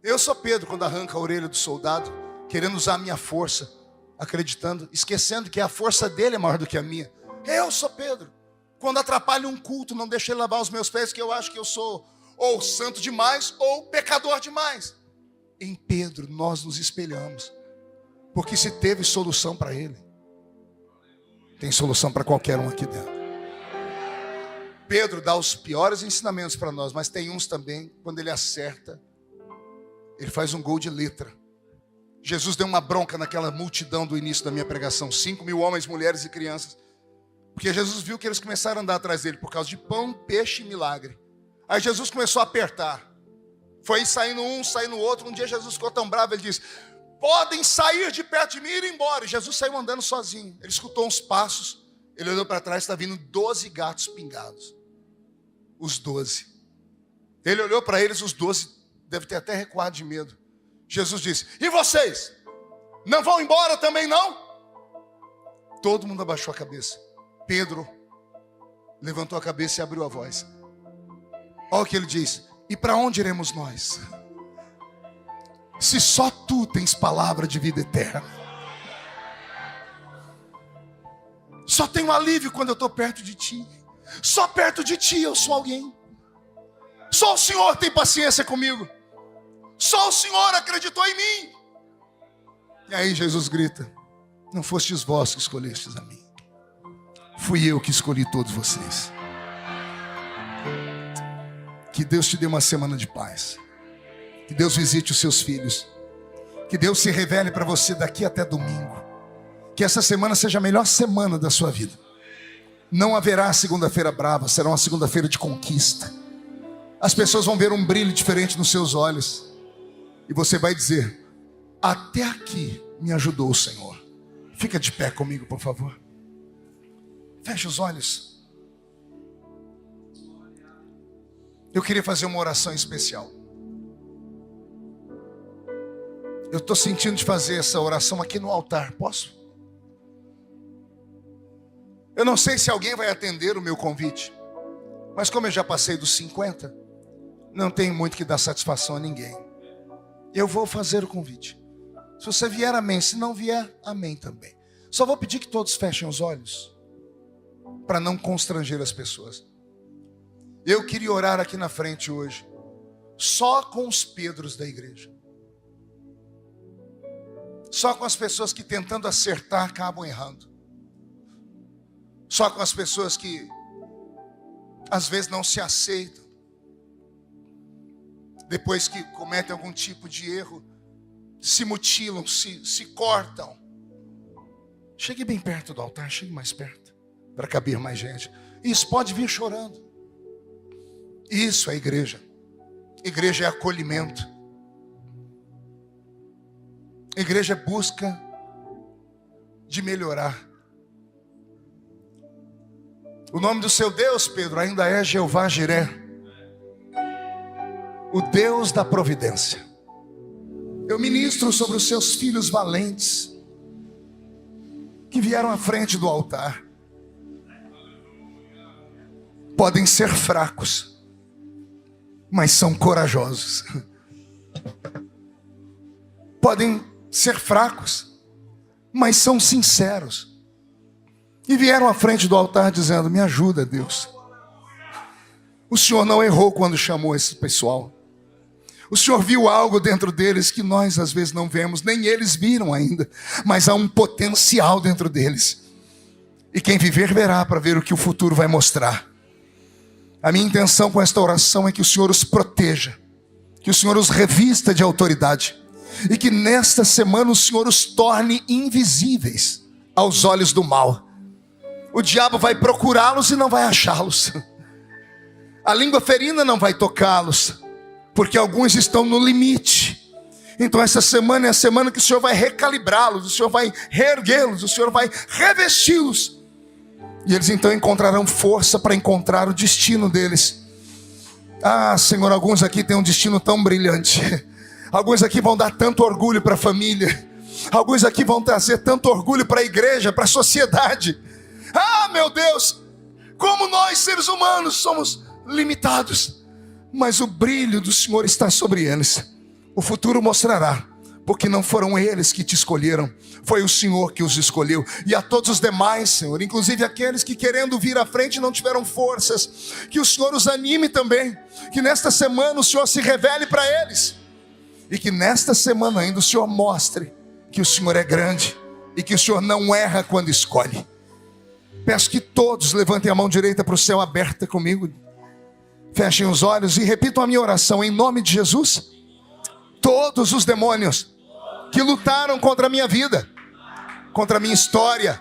Eu sou Pedro quando arranca a orelha do soldado, querendo usar a minha força, acreditando, esquecendo que a força dele é maior do que a minha. Eu sou Pedro. Quando atrapalho um culto, não deixo ele lavar os meus pés, que eu acho que eu sou ou santo demais ou pecador demais. Em Pedro nós nos espelhamos. Porque se teve solução para ele, tem solução para qualquer um aqui dentro. Pedro dá os piores ensinamentos para nós, mas tem uns também, quando ele acerta, ele faz um gol de letra. Jesus deu uma bronca naquela multidão do início da minha pregação. 5.000 homens, mulheres e crianças. Porque Jesus viu que eles começaram a andar atrás dele por causa de pão, peixe e milagre. Aí Jesus começou a apertar. Foi saindo um, saindo outro. Um dia Jesus ficou tão bravo, ele disse: podem sair de perto de mim e ir embora. E Jesus saiu andando sozinho. Ele escutou uns passos. Ele olhou para trás, está vindo 12 gatos pingados. Os 12. Ele olhou para eles, os 12 devem ter até recuado de medo. Jesus disse: e vocês? Não vão embora também não? Todo mundo abaixou a cabeça. Pedro levantou a cabeça e abriu a voz. Olha o que ele diz: e para onde iremos nós? Se só tu tens palavra de vida eterna. Só tenho alívio quando eu estou perto de ti. Só perto de ti eu sou alguém. Só o Senhor tem paciência comigo. Só o Senhor acreditou em mim. E aí Jesus grita: não fostes vós que escolhestes a mim, fui eu que escolhi todos vocês. Que Deus te dê uma semana de paz. Que Deus visite os seus filhos. Que Deus se revele para você daqui até domingo. Que essa semana seja a melhor semana da sua vida. Não haverá segunda-feira brava, será uma segunda-feira de conquista. As pessoas vão ver um brilho diferente nos seus olhos. E você vai dizer: até aqui me ajudou o Senhor. Fica de pé comigo, por favor. Feche os olhos. Eu queria fazer uma oração especial. Eu estou sentindo de fazer essa oração aqui no altar. Posso? Eu não sei se alguém vai atender o meu convite, mas como eu já passei dos 50, não tenho muito que dar satisfação a ninguém. Eu vou fazer o convite. Se você vier, amém. Se não vier, amém também. Só vou pedir que todos fechem os olhos, para não constranger as pessoas. Eu queria orar aqui na frente hoje, só com os Pedros da igreja. Só com as pessoas que tentando acertar acabam errando. Só com as pessoas que às vezes não se aceitam. Depois que cometem algum tipo de erro, se mutilam, se cortam. Chegue bem perto do altar, chegue mais perto, para caber mais gente. Isso, pode vir chorando. Isso é igreja. Igreja é acolhimento. Igreja é busca de melhorar. O nome do seu Deus, Pedro, ainda é Jeová Jiré, o Deus da providência. Eu ministro sobre os seus filhos valentes que vieram à frente do altar. Podem ser fracos, mas são corajosos. Podem ser fracos, mas são sinceros. E vieram à frente do altar dizendo: me ajuda, Deus. O Senhor não errou quando chamou esse pessoal. O Senhor viu algo dentro deles que nós às vezes não vemos, nem eles viram ainda, mas há um potencial dentro deles. E quem viver verá para ver o que o futuro vai mostrar. A minha intenção com esta oração é que o Senhor os proteja, que o Senhor os revista de autoridade, e que nesta semana o Senhor os torne invisíveis aos olhos do mal. O diabo vai procurá-los e não vai achá-los. A língua ferina não vai tocá-los, porque alguns estão no limite. Então essa semana é a semana que o Senhor vai recalibrá-los, o Senhor vai reerguê-los, o Senhor vai revesti-los. E eles então encontrarão força para encontrar o destino deles. Ah, Senhor, alguns aqui têm um destino tão brilhante. Alguns aqui vão dar tanto orgulho para a família. Alguns aqui vão trazer tanto orgulho para a igreja, para a sociedade. Ah, meu Deus, como nós seres humanos somos limitados, mas o brilho do Senhor está sobre eles. O futuro mostrará, porque não foram eles que te escolheram, foi o Senhor que os escolheu. E a todos os demais, Senhor, inclusive aqueles que querendo vir à frente não tiveram forças, que o Senhor os anime também, que nesta semana o Senhor se revele para eles, e que nesta semana ainda o Senhor mostre que o Senhor é grande, e que o Senhor não erra quando escolhe. Peço que todos levantem a mão direita para o céu aberta comigo, fechem os olhos e repitam a minha oração em nome de Jesus. Todos os demônios que lutaram contra a minha vida, contra a minha história,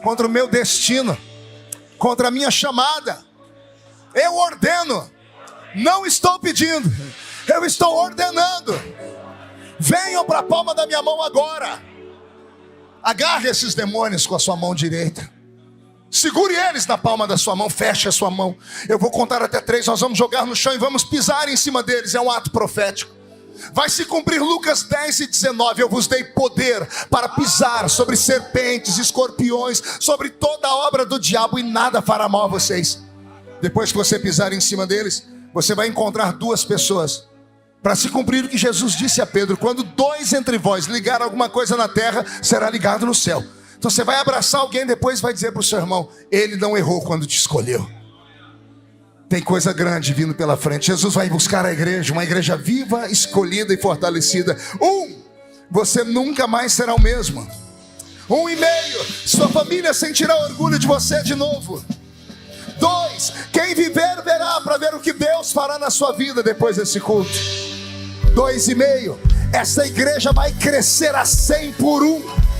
contra o meu destino, contra a minha chamada, eu ordeno, não estou pedindo, eu estou ordenando, venham para a palma da minha mão agora. Agarre esses demônios com a sua mão direita, segure eles na palma da sua mão, feche a sua mão. Eu vou contar até 3, nós vamos jogar no chão e vamos pisar em cima deles. É um ato profético. Vai se cumprir Lucas 10:19. Eu vos dei poder para pisar sobre serpentes, escorpiões, sobre toda a obra do diabo, e nada fará mal a vocês. Depois que você pisar em cima deles, você vai encontrar 2 pessoas, para se cumprir o que Jesus disse a Pedro: quando 2 entre vós ligar alguma coisa na terra, será ligado no céu. Então você vai abraçar alguém, depois vai dizer para o seu irmão: ele não errou quando te escolheu. Tem coisa grande vindo pela frente. Jesus vai buscar a igreja, uma igreja viva, escolhida e fortalecida. 1, você nunca mais será o mesmo. 1,5, sua família sentirá orgulho de você de novo. 2, quem viver verá para ver o que Deus fará na sua vida depois desse culto. 2,5, essa igreja vai crescer a 100 por 1.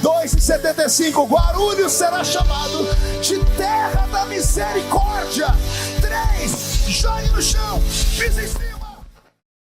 2,75, Guarulhos será chamado de terra da misericórdia. 3, jogue no chão, pisa em cima.